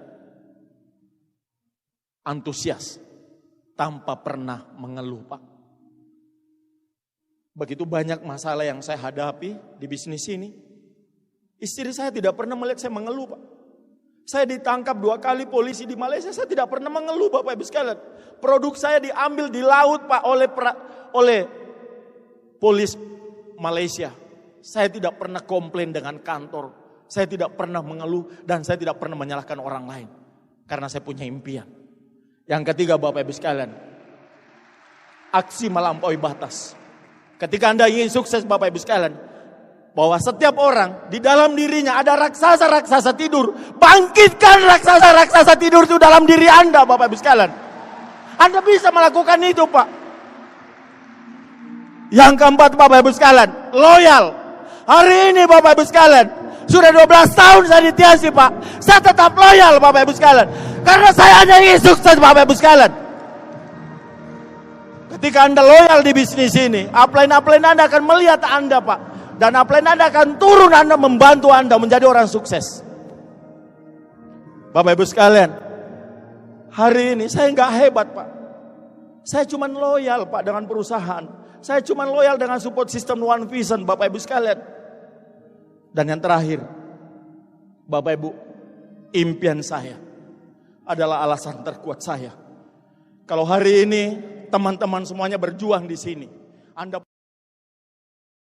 antusias tanpa pernah mengeluh, Pak. Begitu banyak masalah yang saya hadapi di bisnis ini. Istri saya tidak pernah melihat saya mengeluh, Pak. Saya ditangkap 2 kali polisi di Malaysia, saya tidak pernah mengeluh, Bapak Ibu sekalian. Produk saya diambil di laut, Pak, oleh polis Malaysia. Saya tidak pernah komplain dengan kantor. Saya tidak pernah mengeluh dan saya tidak pernah menyalahkan orang lain. Karena saya punya impian. Yang ketiga, Bapak Ibu sekalian, aksi melampaui batas. Ketika Anda ingin sukses, Bapak Ibu sekalian, bahwa setiap orang di dalam dirinya ada raksasa-raksasa tidur. Bangkitkan raksasa-raksasa tidur itu dalam diri Anda, Bapak Ibu sekalian. Anda bisa melakukan itu, Pak. Yang keempat, Bapak Ibu sekalian, loyal. Hari ini, Bapak Ibu sekalian, sudah 12 tahun saya di TIASI, Pak. Saya tetap loyal, Bapak Ibu sekalian. Karena saya hanya ingin sukses, Bapak Ibu sekalian. Ketika Anda loyal di bisnis ini, upline-upline Anda akan melihat Anda, Pak. Dan upline Anda akan turun, Anda membantu Anda menjadi orang sukses. Bapak Ibu sekalian, hari ini saya nggak hebat, Pak. Saya cuma loyal, Pak, dengan perusahaan. Saya cuma loyal dengan support system One Vision, Bapak Ibu sekalian. Dan yang terakhir, Bapak Ibu, impian saya adalah alasan terkuat saya. Kalau hari ini teman-teman semuanya berjuang di sini, Anda